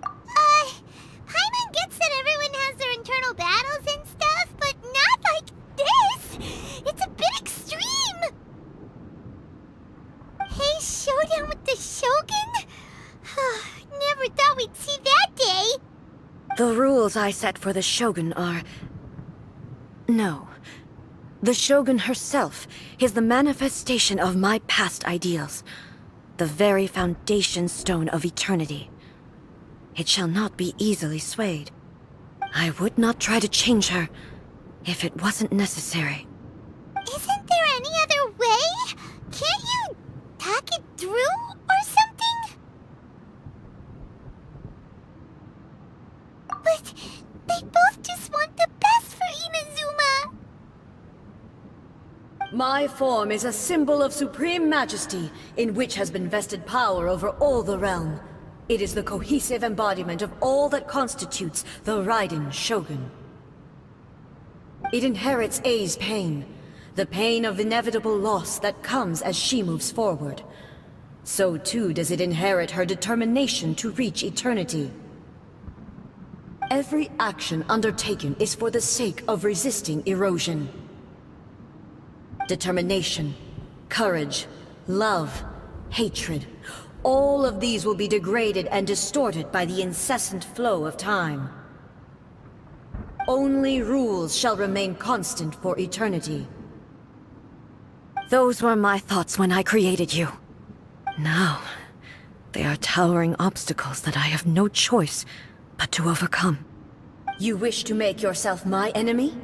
Paimon gets that everyone has their internal battles and stuff, but not like this! It's a bit extreme! Hey, showdown with the Shogun? Never thought we'd see that day! The rules I set for the Shogun are... No. The Shogun herself is the manifestation of my past ideals. The very foundation stone of eternity. It shall not be easily swayed. I would not try to change her if it wasn't necessary. Isn't there any other way? Can't you talk it through or something? But they both just want the best for Inazuma. My form is a symbol of supreme majesty, in which has been vested power over all the realm. It is the cohesive embodiment of all that constitutes the Raiden Shogun. It inherits Ei's pain, the pain of inevitable loss that comes as she moves forward. So too does it inherit her determination to reach eternity. Every action undertaken is for the sake of resisting erosion. Determination, courage, love, hatred, all of these will be degraded and distorted by the incessant flow of time. Only rules shall remain constant for eternity. Those were my thoughts when I created you. Now, they are towering obstacles that I have no choice but to overcome. You wish to make yourself my enemy?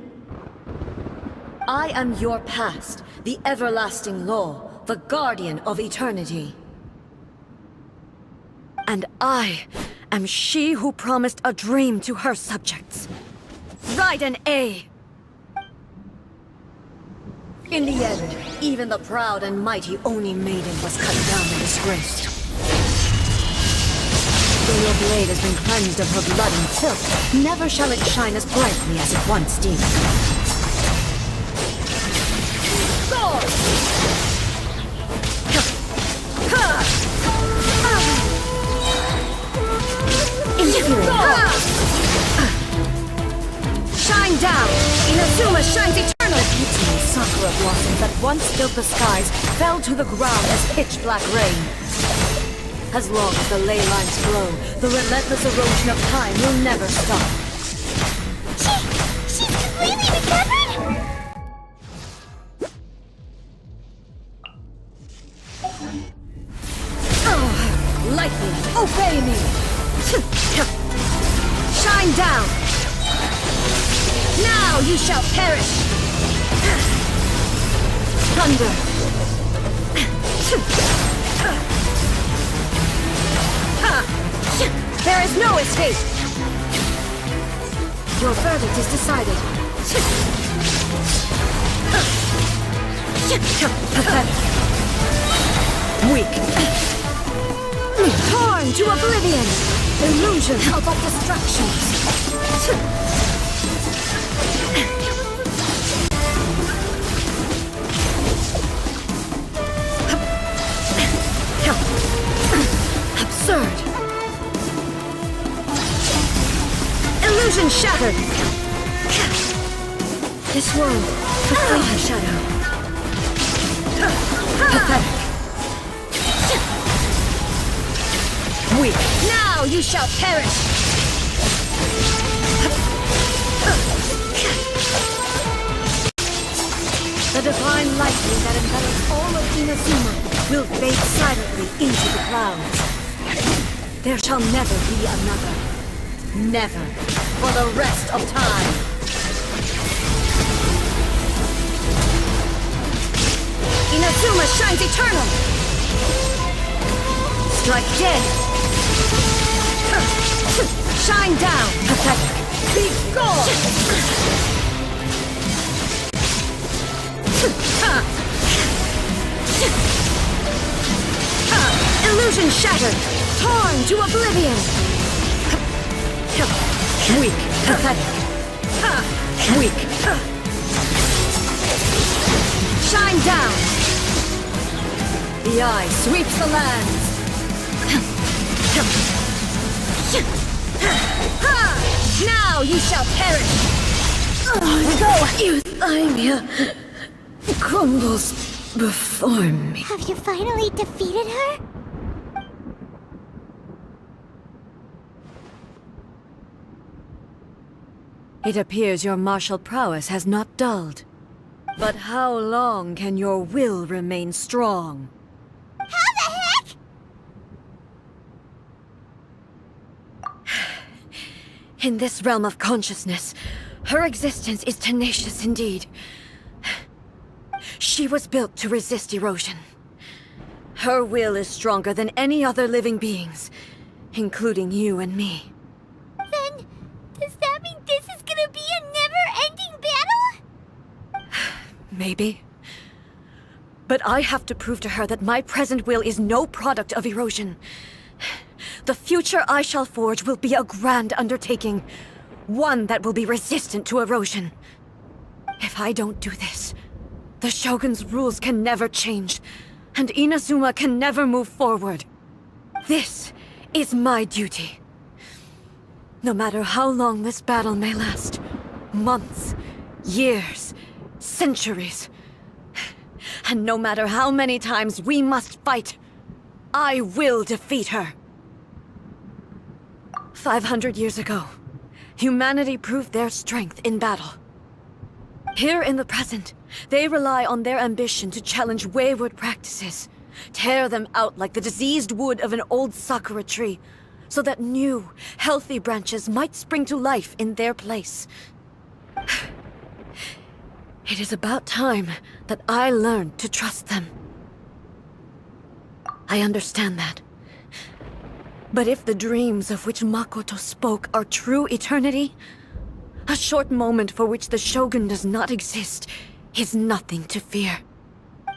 I am your past, the everlasting law, the guardian of eternity. And I am she who promised a dream to her subjects. Raiden A. In the end, even the proud and mighty Oni Maiden was cut down and disgraced. Though your blade has been cleansed of her blood and filth, never shall it shine as brightly as it once did. Shine down! Inazuma shines eternal! The pitying sakura blossoms that once filled the skies fell to the ground as pitch-black rain. As long as the ley lines flow, the relentless erosion of time will never stop. She's completely recovered? Oh, lightning, obey me! Shine down! Now you shall perish! Thunder! There is no escape! Your verdict is decided. Pathetic. Weak. Torn to oblivion! Illusion of distractions! Absurd! Illusion shattered! This world, a fleeting shadow. Pathetic. Weak. Now you shall perish! The divine lightning that envelops all of Inazuma will fade silently into the clouds. There shall never be another. Never. For the rest of time. Inazuma shines eternal! Strike dead! Shine down, pathetic! Be gone! Illusion shattered! Torn to oblivion! Weak, pathetic! Weak! Shine down! The eye sweeps the lands! Now ye shall perish! Go! Euthymia crumbles before me. Have you finally defeated her? It appears your martial prowess has not dulled. But how long can your will remain strong? How the heck? In this realm of consciousness, her existence is tenacious indeed. She was built to resist erosion. Her will is stronger than any other living being's, including you and me. Then, does that mean this is gonna be a never-ending battle? Maybe. But I have to prove to her that my present will is no product of erosion. The future I shall forge will be a grand undertaking, one that will be resistant to erosion. If I don't do this, the Shogun's rules can never change, and Inazuma can never move forward. This is my duty. No matter how long this battle may last, months, years, centuries, and no matter how many times we must fight, I will defeat her. 500 years ago, humanity proved their strength in battle. Here in the present, they rely on their ambition to challenge wayward practices, tear them out like the diseased wood of an old sakura tree, so that new, healthy branches might spring to life in their place. It is about time that I learned to trust them. I understand that. But if the dreams of which Makoto spoke are true eternity, a short moment for which the Shogun does not exist is nothing to fear.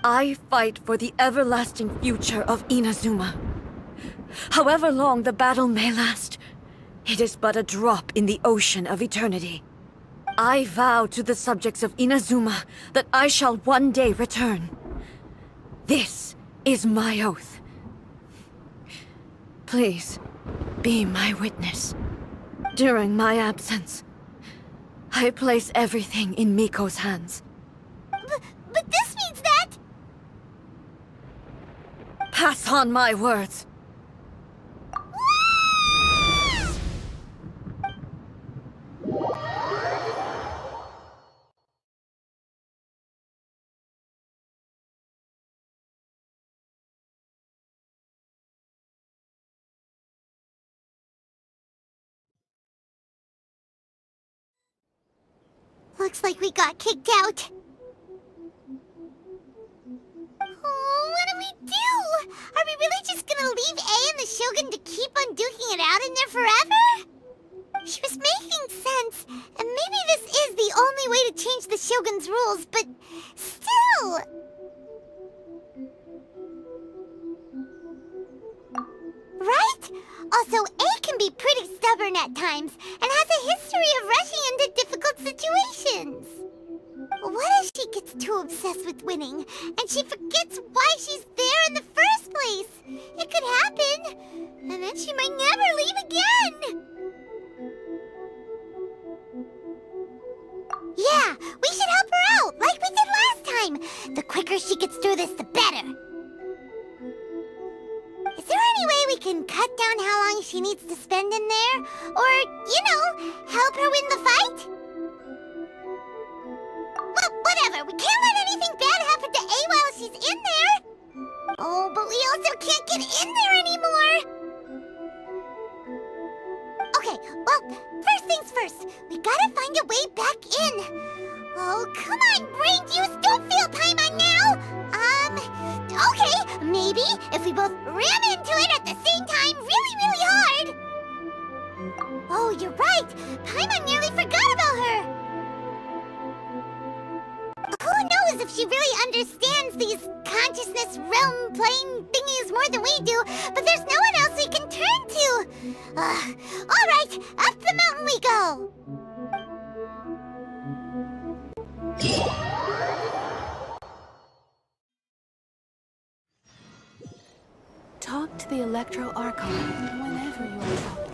I fight for the everlasting future of Inazuma. However long the battle may last, it is but a drop in the ocean of eternity. I vow to the subjects of Inazuma that I shall one day return. This is my oath. Please, be my witness. During my absence, I place everything in Miko's hands. But this means that... Pass on my words. Looks like we got kicked out. Oh, what do we do? Are we really just gonna leave A and the Shogun to keep on duking it out in there forever? She was making sense, and maybe this is the only way to change the Shogun's rules, but still... Right? Also, A can be pretty stubborn at times, and has a history of rushing into difficult situations. What if she gets too obsessed with winning, and she forgets why she's there in the first place? It could happen, and then she might never leave again. Yeah, we should help her out, like we did last time. The quicker she gets through this, the better. Is there any way we can cut down how long she needs to spend in there? Or, you know, help her win the fight? Well, whatever. However, we can't let anything bad happen to A while she's in there. Oh, but we also can't get in there anymore. Okay, well, first things first. We gotta find a way back in. Oh, come on, brain juice, don't feel Paimon now. Okay, maybe if we both ram into it at the same time really, really hard. Oh, you're right. Paimon nearly forgot about her. Who knows if she really understands these consciousness realm plane thingies more than we do, but there's no one else we can turn to. All right, up the mountain we go. Talk to the Electro Archon whenever you are troubled.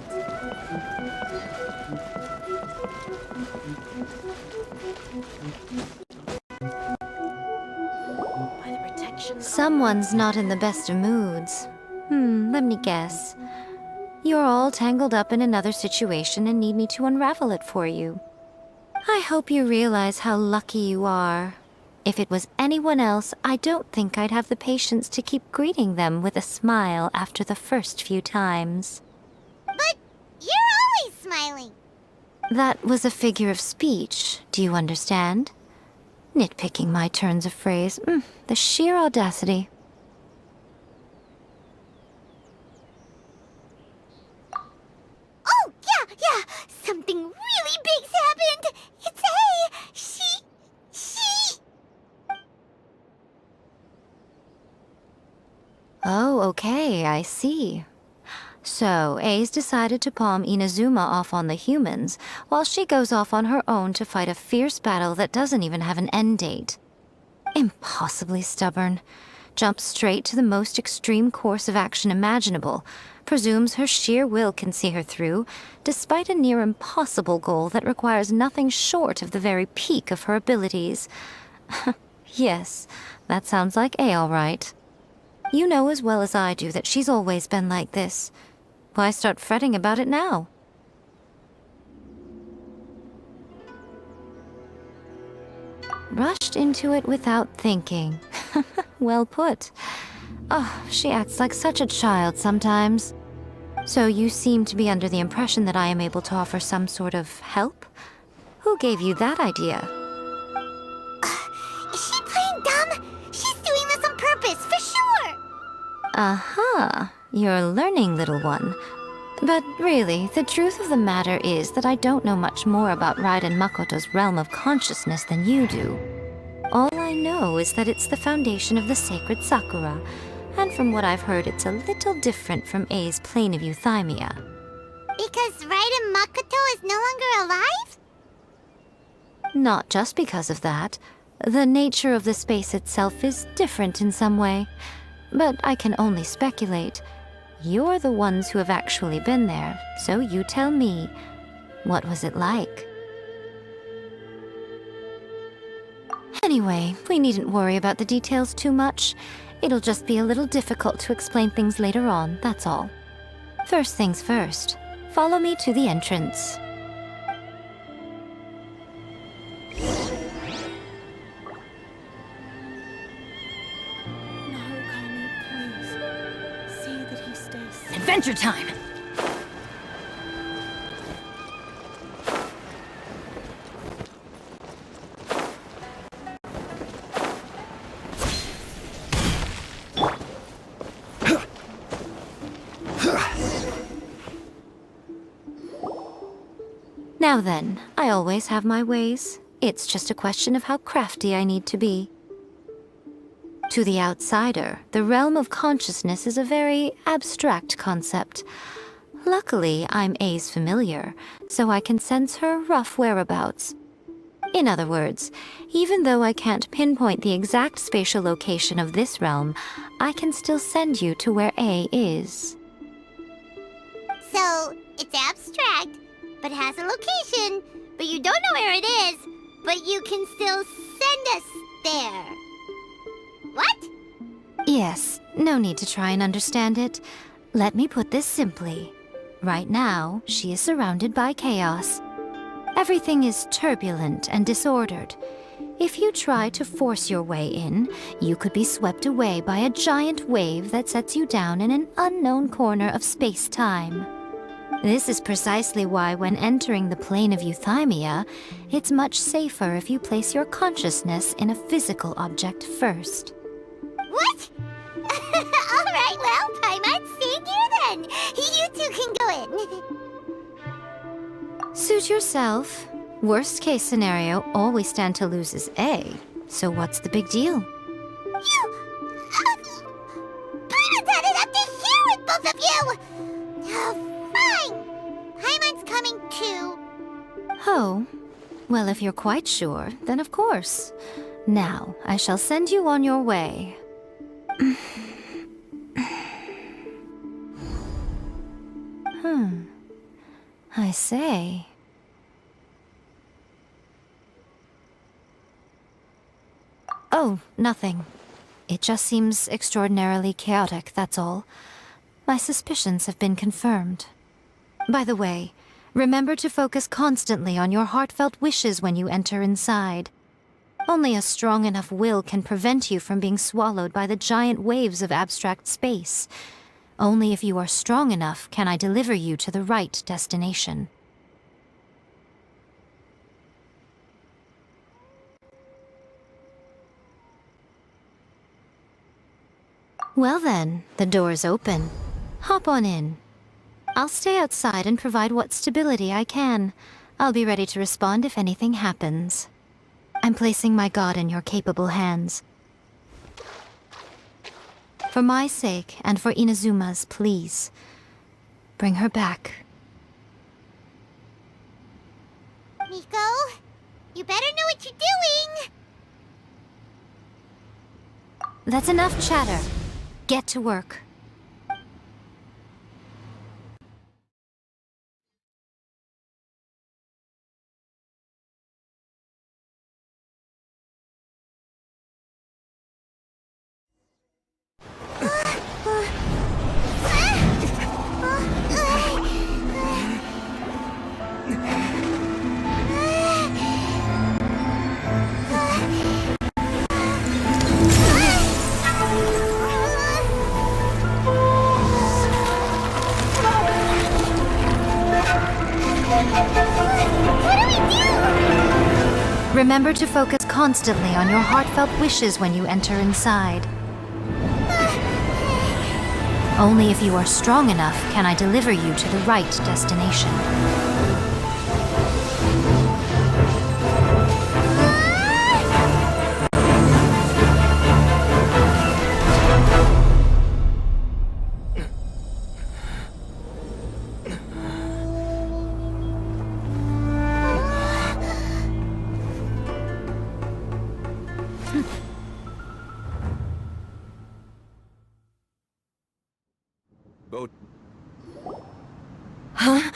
By the protection of Someone's not in the best of moods. Let me guess. You're all tangled up in another situation and need me to unravel it for you. I hope you realize how lucky you are. If it was anyone else, I don't think I'd have the patience to keep greeting them with a smile after the first few times. But you're always smiling. That was a figure of speech, do you understand? Nitpicking my turns of phrase. The sheer audacity. Oh, yeah. Something really big's happened. It's A. She... Oh, okay, I see. So, A's decided to palm Inazuma off on the humans, while she goes off on her own to fight a fierce battle that doesn't even have an end date. Impossibly stubborn. Jumps straight to the most extreme course of action imaginable, presumes her sheer will can see her through, despite a near impossible goal that requires nothing short of the very peak of her abilities. Yes, that sounds like A all right. You know as well as I do that she's always been like this. Why start fretting about it now? Rushed into it without thinking. Well put. Oh, she acts like such a child sometimes. So you seem to be under the impression that I am able to offer some sort of help? Who gave you that idea? Is she playing dumb? She's doing this on purpose, for sure! Aha, you're learning, little one. But really, the truth of the matter is that I don't know much more about Raiden Makoto's realm of consciousness than you do. All I know is that it's the foundation of the sacred Sakura, and from what I've heard, it's a little different from A's plane of euthymia. Because Raiden Makoto is no longer alive? Not just because of that. The nature of the space itself is different in some way. But I can only speculate. You're the ones who have actually been there, so you tell me. What was it like? Anyway, we needn't worry about the details too much. It'll just be a little difficult to explain things later on, that's all. First things first, follow me to the entrance. Adventure time! Now then, I always have my ways. It's just a question of how crafty I need to be. To the outsider, the realm of consciousness is a very abstract concept. Luckily, I'm A's familiar, so I can sense her rough whereabouts. In other words, even though I can't pinpoint the exact spatial location of this realm, I can still send you to where A is. So, it's abstract, but has a location, but you don't know where it is, but you can still send us there. What? Yes, no need to try and understand it. Let me put this simply. Right now, she is surrounded by chaos. Everything is turbulent and disordered. If you try to force your way in, you could be swept away by a giant wave that sets you down in an unknown corner of space-time. This is precisely why when entering the plane of euthymia, it's much safer if you place your consciousness in a physical object first. What? Alright, well, Paimon's staying here then. You two can go in. Suit yourself. Worst case scenario, all we stand to lose is A. So what's the big deal? You... Paimon's had it up to here with both of you! Oh, fine! Paimon's coming too. Oh, well, if you're quite sure, then of course. Now, I shall send you on your way. I say. Oh, nothing. It just seems extraordinarily chaotic, that's all. My suspicions have been confirmed. By the way, remember to focus constantly on your heartfelt wishes when you enter inside. Only a strong enough will can prevent you from being swallowed by the giant waves of abstract space. Only if you are strong enough can I deliver you to the right destination. Well then, the door's open. Hop on in. I'll stay outside and provide what stability I can. I'll be ready to respond if anything happens. I'm placing my god in your capable hands. For my sake, and for Inazuma's, please. Bring her back. Miko, you better know what you're doing! That's enough chatter. Get to work. Remember to focus constantly on your heartfelt wishes when you enter inside. Only if you are strong enough can I deliver you to the right destination. Huh?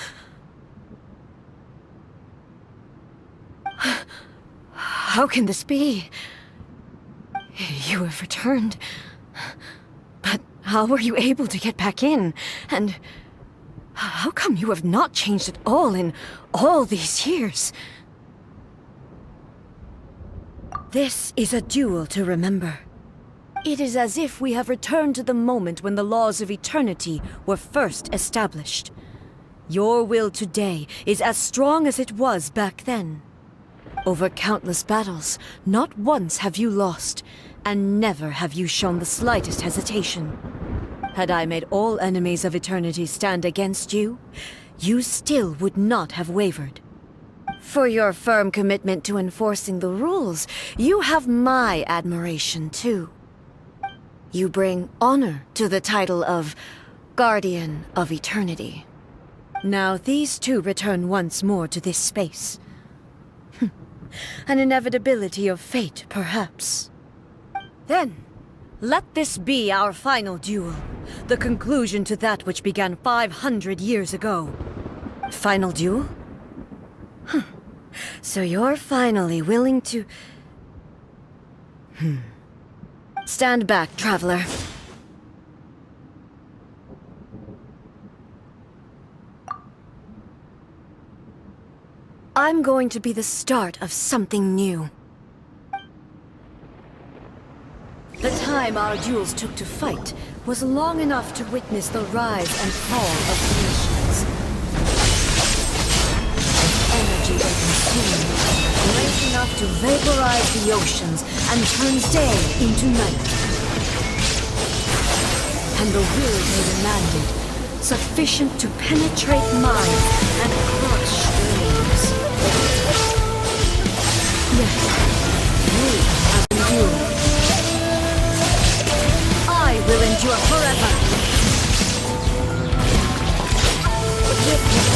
How can this be? You have returned. But how were you able to get back in? And how come you have not changed at all in all these years? This is a duel to remember. It is as if we have returned to the moment when the laws of eternity were first established. Your will today is as strong as it was back then. Over countless battles, not once have you lost, and never have you shown the slightest hesitation. Had I made all enemies of eternity stand against you, you still would not have wavered. For your firm commitment to enforcing the rules, you have my admiration too. You bring honor to the title of Guardian of Eternity. Now these two return once more to this space. An inevitability of fate, perhaps. Then, let this be our final duel. The conclusion to that which began 500 years ago. Final duel? So you're finally willing to... Stand back, traveler. I'm going to be the start of something new. The time our duels took to fight was long enough to witness the rise and fall of nations. The energy they consume, great enough to vaporize the oceans and turn day into night. And the will they demanded, sufficient to penetrate minds and crush dreams. Yet, we have endured. I will endure forever.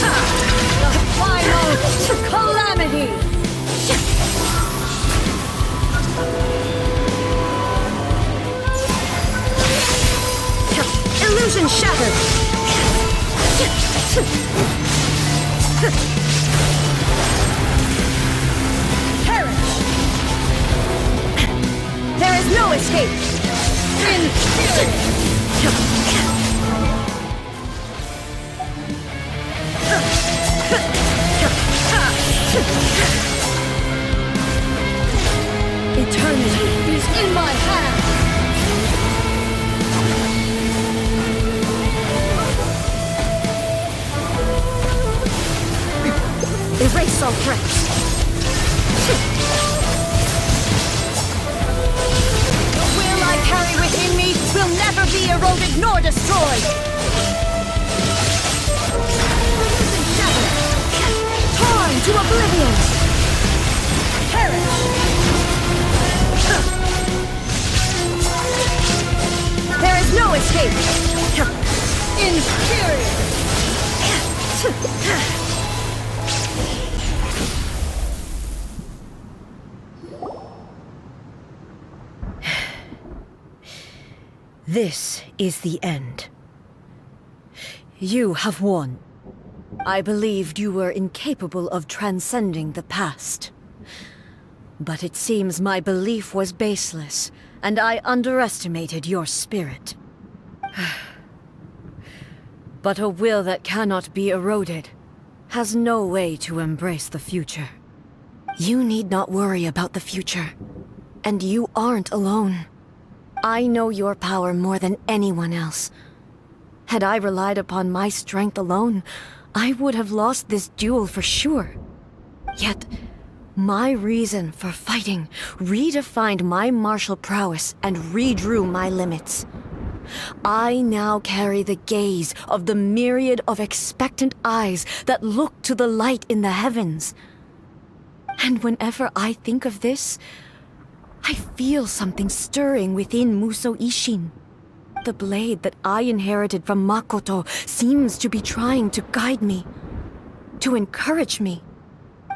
The final calamity! Illusion shattered! Perish! There is no escape! In Eternity is in my hand! Erase all threats! Carry within me will never be eroded nor destroyed. Torn to oblivion. Perish. There is no escape. Inferior. This is the end. You have won. I believed you were incapable of transcending the past. But it seems my belief was baseless, and I underestimated your spirit. But a will that cannot be eroded has no way to embrace the future. You need not worry about the future, and you aren't alone. I know your power more than anyone else. Had I relied upon my strength alone, I would have lost this duel for sure. Yet, my reason for fighting redefined my martial prowess and redrew my limits. I now carry the gaze of the myriad of expectant eyes that look to the light in the heavens. And whenever I think of this, I feel something stirring within Muso Ishin. The blade that I inherited from Makoto seems to be trying to guide me, to encourage me.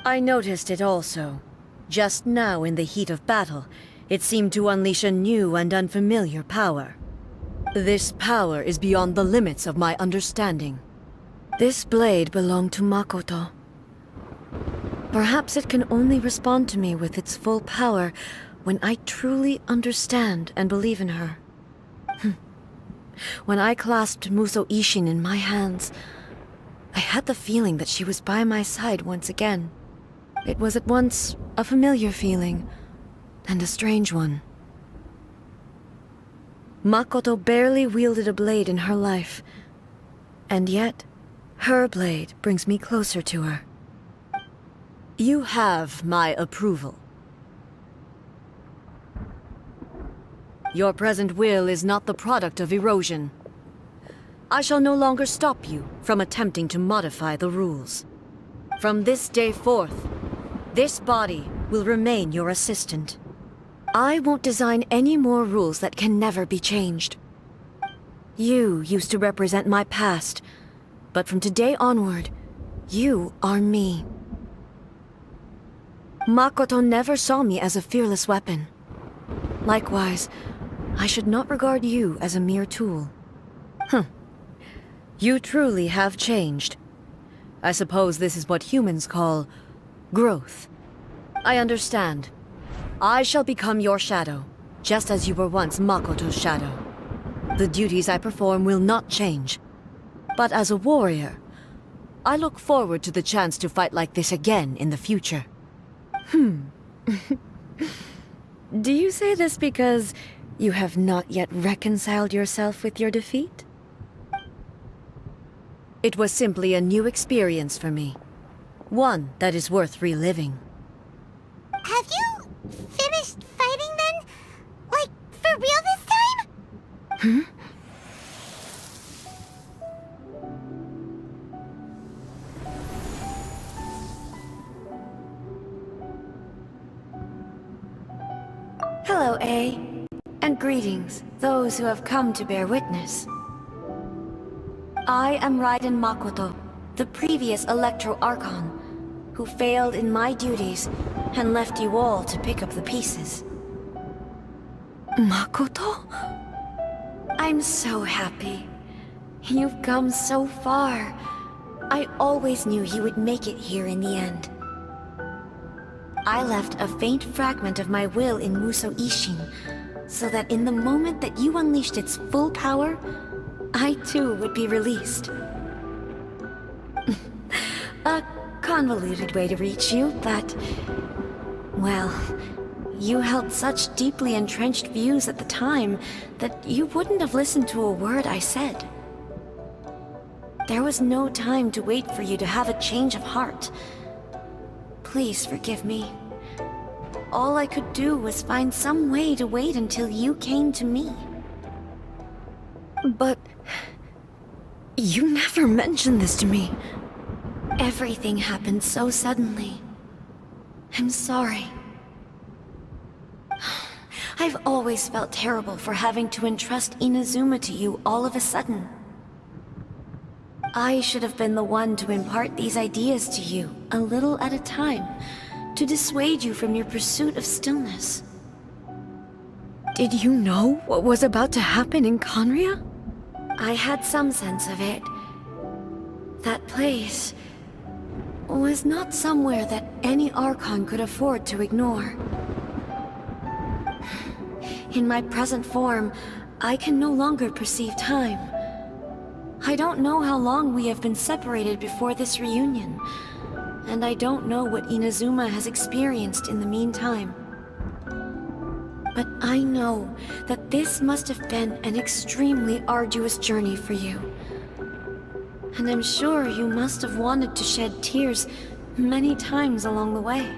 I noticed it also. Just now in the heat of battle, it seemed to unleash a new and unfamiliar power. This power is beyond the limits of my understanding. This blade belonged to Makoto. Perhaps it can only respond to me with its full power when I truly understand and believe in her. When I clasped Muso Ishin in my hands, I had the feeling that she was by my side once again. It was at once a familiar feeling and a strange one. Makoto barely wielded a blade in her life, and yet her blade brings me closer to her. You have my approval. Your present will is not the product of erosion. I shall no longer stop you from attempting to modify the rules. From this day forth, this body will remain your assistant. I won't design any more rules that can never be changed. You used to represent my past, but from today onward, you are me. Makoto never saw me as a fearless weapon. Likewise, I should not regard you as a mere tool. You truly have changed. I suppose this is what humans call growth. I understand. I shall become your shadow, just as you were once Makoto's shadow. The duties I perform will not change. But as a warrior, I look forward to the chance to fight like this again in the future. Do you say this because You have not yet reconciled yourself with your defeat? It was simply a new experience for me. One that is worth reliving. Have you finished fighting then? Like, for real this time? Hmm? Hello, A. And greetings, those who have come to bear witness. I am Raiden Makoto, the previous Electro Archon, who failed in my duties and left you all to pick up the pieces. Makoto? I'm so happy. You've come so far. I always knew you would make it here in the end. I left a faint fragment of my will in Muso Ishin, so that in the moment that you unleashed its full power, I too would be released. A convoluted way to reach you, but... well, you held such deeply entrenched views at the time that you wouldn't have listened to a word I said. There was no time to wait for you to have a change of heart. Please forgive me. All I could do was find some way to wait until you came to me. But... you never mentioned this to me. Everything happened so suddenly. I'm sorry. I've always felt terrible for having to entrust Inazuma to you all of a sudden. I should have been the one to impart these ideas to you, a little at a time, to dissuade you from your pursuit of stillness. Did you know what was about to happen in Conria? I had some sense of it. That place was not somewhere that any Archon could afford to ignore. In my present form, I can no longer perceive time. I don't know how long we have been separated before this reunion, and I don't know what Inazuma has experienced in the meantime. But I know that this must have been an extremely arduous journey for you. And I'm sure you must have wanted to shed tears many times along the way.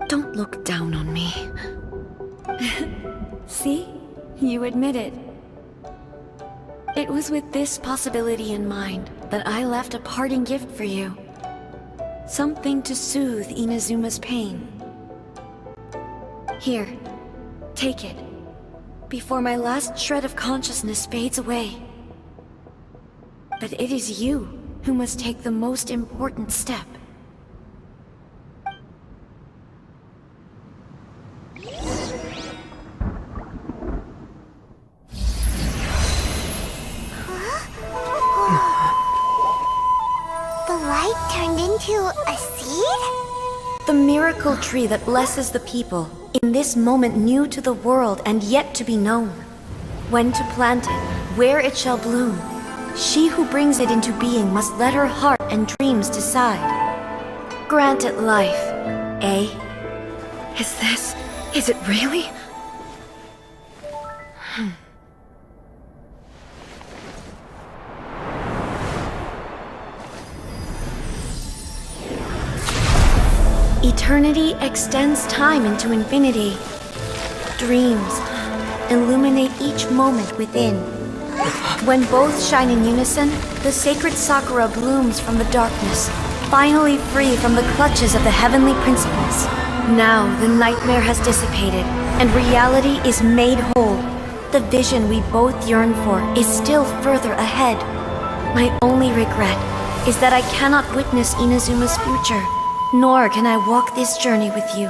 Don't look down on me. See? You admit it. It was with this possibility in mind that I left a parting gift for you. Something to soothe Inazuma's pain. Here, take it, before my last shred of consciousness fades away. But it is you who must take the most important step. The light turned into a seed? The miracle tree that blesses the people, in this moment new to the world and yet to be known. When to plant it, where it shall bloom, she who brings it into being must let her heart and dreams decide. Grant it life, eh? Is it really? Eternity extends time into infinity. Dreams illuminate each moment within. When both shine in unison, the sacred Sakura blooms from the darkness, finally free from the clutches of the heavenly principles. Now the nightmare has dissipated, and reality is made whole. The vision we both yearn for is still further ahead. My only regret is that I cannot witness Inazuma's future, nor can I walk this journey with you.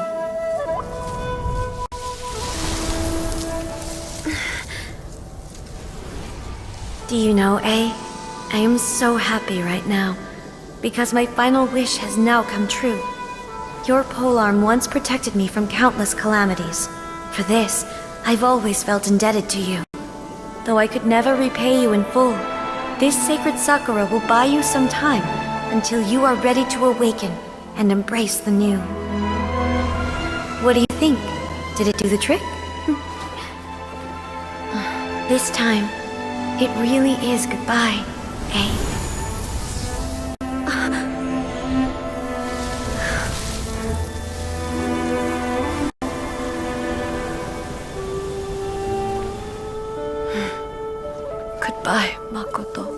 Do you know, A? I am so happy right now, because my final wish has now come true. Your polearm once protected me from countless calamities. For this, I've always felt indebted to you. Though I could never repay you in full, this sacred Sakura will buy you some time until you are ready to awaken and embrace the new. What do you think? Did it do the trick? This time, it really is goodbye, eh? Goodbye, Makoto.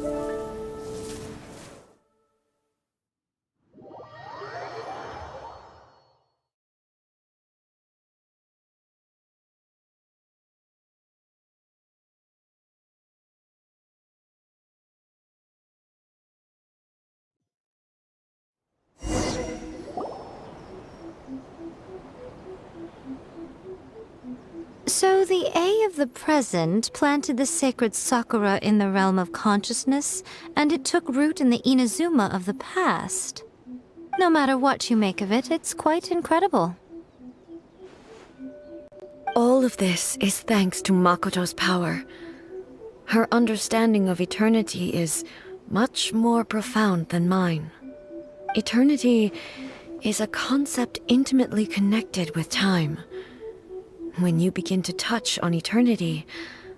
So the A of the present planted the sacred sakura in the realm of consciousness, and it took root in the Inazuma of the past. No matter what you make of it, it's quite incredible. All of this is thanks to Makoto's power. Her understanding of eternity is much more profound than mine. Eternity is a concept intimately connected with time. When you begin to touch on eternity,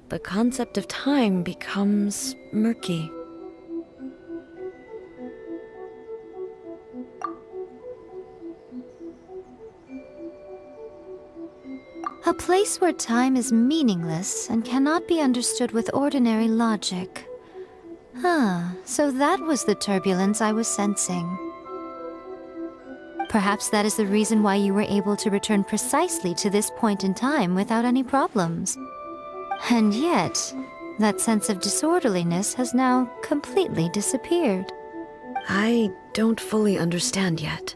the concept of time becomes murky. A place where time is meaningless and cannot be understood with ordinary logic. So that was the turbulence I was sensing. Perhaps that is the reason why you were able to return precisely to this point in time without any problems. And yet, that sense of disorderliness has now completely disappeared. I don't fully understand yet.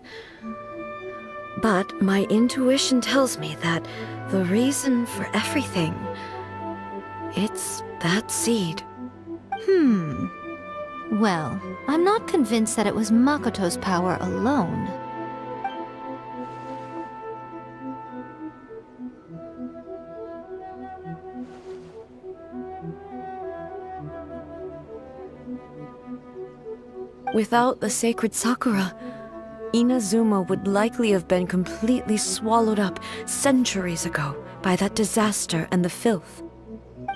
But my intuition tells me that the reason for everything, it's that seed. Well, I'm not convinced that it was Makoto's power alone. Without the sacred sakura, Inazuma would likely have been completely swallowed up centuries ago by that disaster and the filth.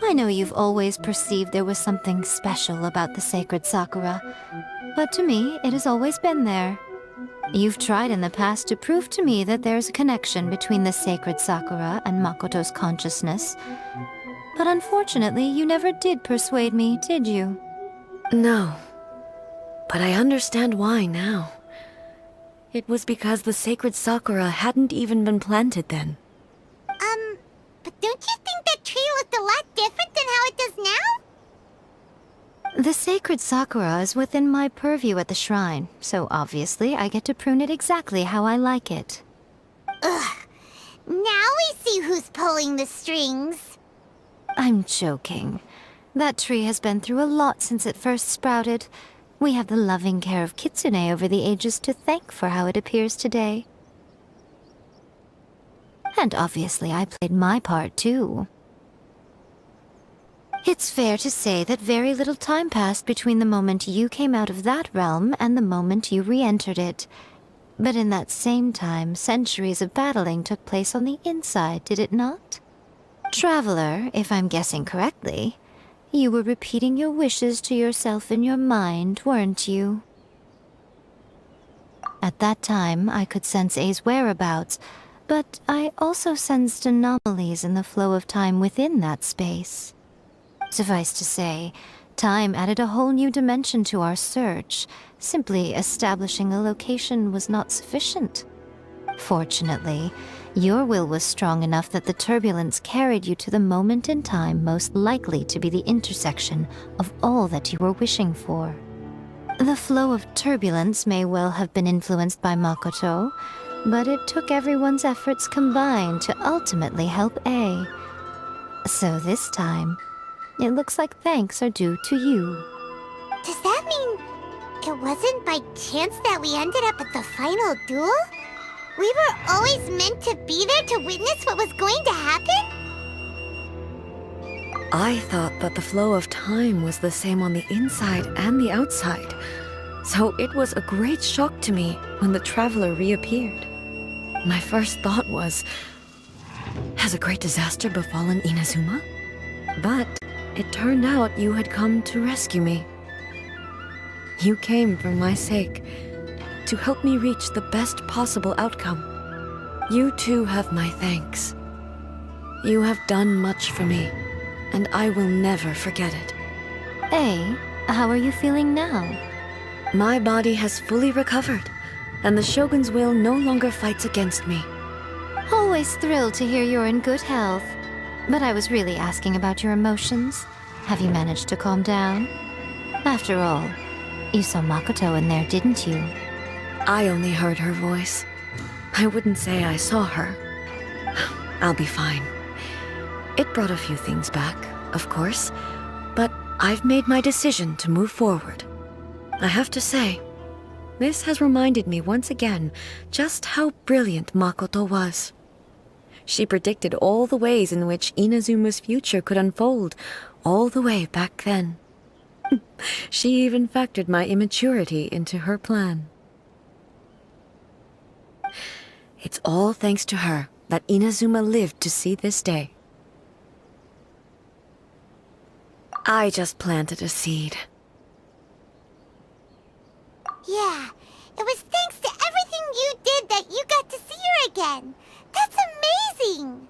I know you've always perceived there was something special about the sacred sakura, but to me, it has always been there. You've tried in the past to prove to me that there's a connection between the sacred sakura and Makoto's consciousness, but unfortunately, you never did persuade me, did you? No, but I understand why now. It was because the sacred sakura hadn't even been planted then. But don't you think that tree looked a lot different than how it does now? The sacred sakura is within my purview at the shrine, so obviously I get to prune it exactly how I like it. Ugh. Now we see who's pulling the strings. I'm joking. That tree has been through a lot since it first sprouted. We have the loving care of Kitsune over the ages to thank for how it appears today. And obviously I played my part too. It's fair to say that very little time passed between the moment you came out of that realm and the moment you re-entered it. But in that same time, centuries of battling took place on the inside, did it not? Traveler, if I'm guessing correctly, you were repeating your wishes to yourself in your mind, weren't you? At that time, I could sense A's whereabouts, but I also sensed anomalies in the flow of time within that space. Suffice to say, time added a whole new dimension to our search. Simply establishing a location was not sufficient. Fortunately, your will was strong enough that the turbulence carried you to the moment in time most likely to be the intersection of all that you were wishing for. The flow of turbulence may well have been influenced by Makoto, but it took everyone's efforts combined to ultimately help A. So this time, it looks like thanks are due to you. Does that mean it wasn't by chance that we ended up at the final duel? We were always meant to be there to witness what was going to happen? I thought that the flow of time was the same on the inside and the outside, so it was a great shock to me when the traveler reappeared. My first thought was, has a great disaster befallen Inazuma? But It turned out you had come to rescue me. You came for my sake, to help me reach the best possible outcome. You too have my thanks. You have done much for me, and I will never forget it. A, how are you feeling now? My body has fully recovered, and the Shogun's will no longer fights against me. Always thrilled to hear you're in good health. But I was really asking about your emotions. Have you managed to calm down? After all, you saw Makoto in there, didn't you? I only heard her voice. I wouldn't say I saw her. I'll be fine. It brought a few things back, of course, but I've made my decision to move forward. I have to say, this has reminded me once again just how brilliant Makoto was. She predicted all the ways in which Inazuma's future could unfold, all the way back then. She even factored my immaturity into her plan. It's all thanks to her that Inazuma lived to see this day. I just planted a seed. Yeah, it was thanks to everything you did that you got to see her again. That's amazing!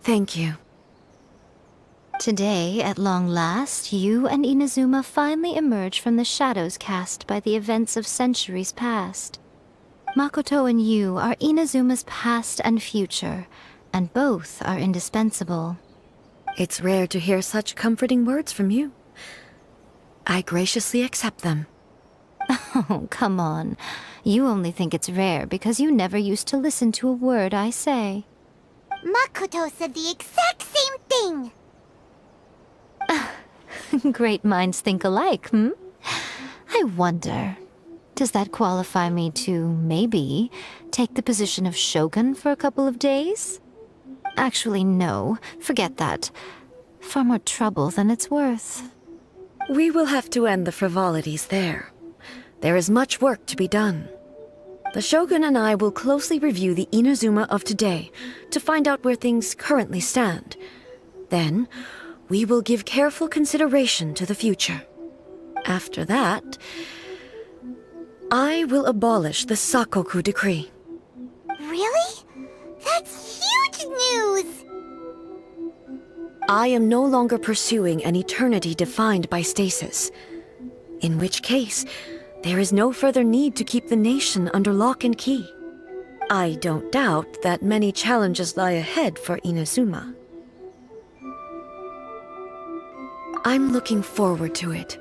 Thank you. Today, at long last, you and Inazuma finally emerge from the shadows cast by the events of centuries past. Makoto and you are Inazuma's past and future, and both are indispensable. It's rare to hear such comforting words from you. I graciously accept them. Oh, come on. You only think it's rare because you never used to listen to a word I say. Makoto said the exact same thing! Great minds think alike, hmm? I wonder, does that qualify me to, maybe, take the position of Shogun for a couple of days? Actually, no. Forget that. Far more trouble than it's worth. We will have to end the frivolities there. There is much work to be done. The Shogun and I will closely review the Inazuma of today to find out where things currently stand. Then, we will give careful consideration to the future. After that, I will abolish the Sakoku decree. Really? That's huge news! I am no longer pursuing an eternity defined by stasis. In which case, there is no further need to keep the nation under lock and key. I don't doubt that many challenges lie ahead for Inazuma. I'm looking forward to it.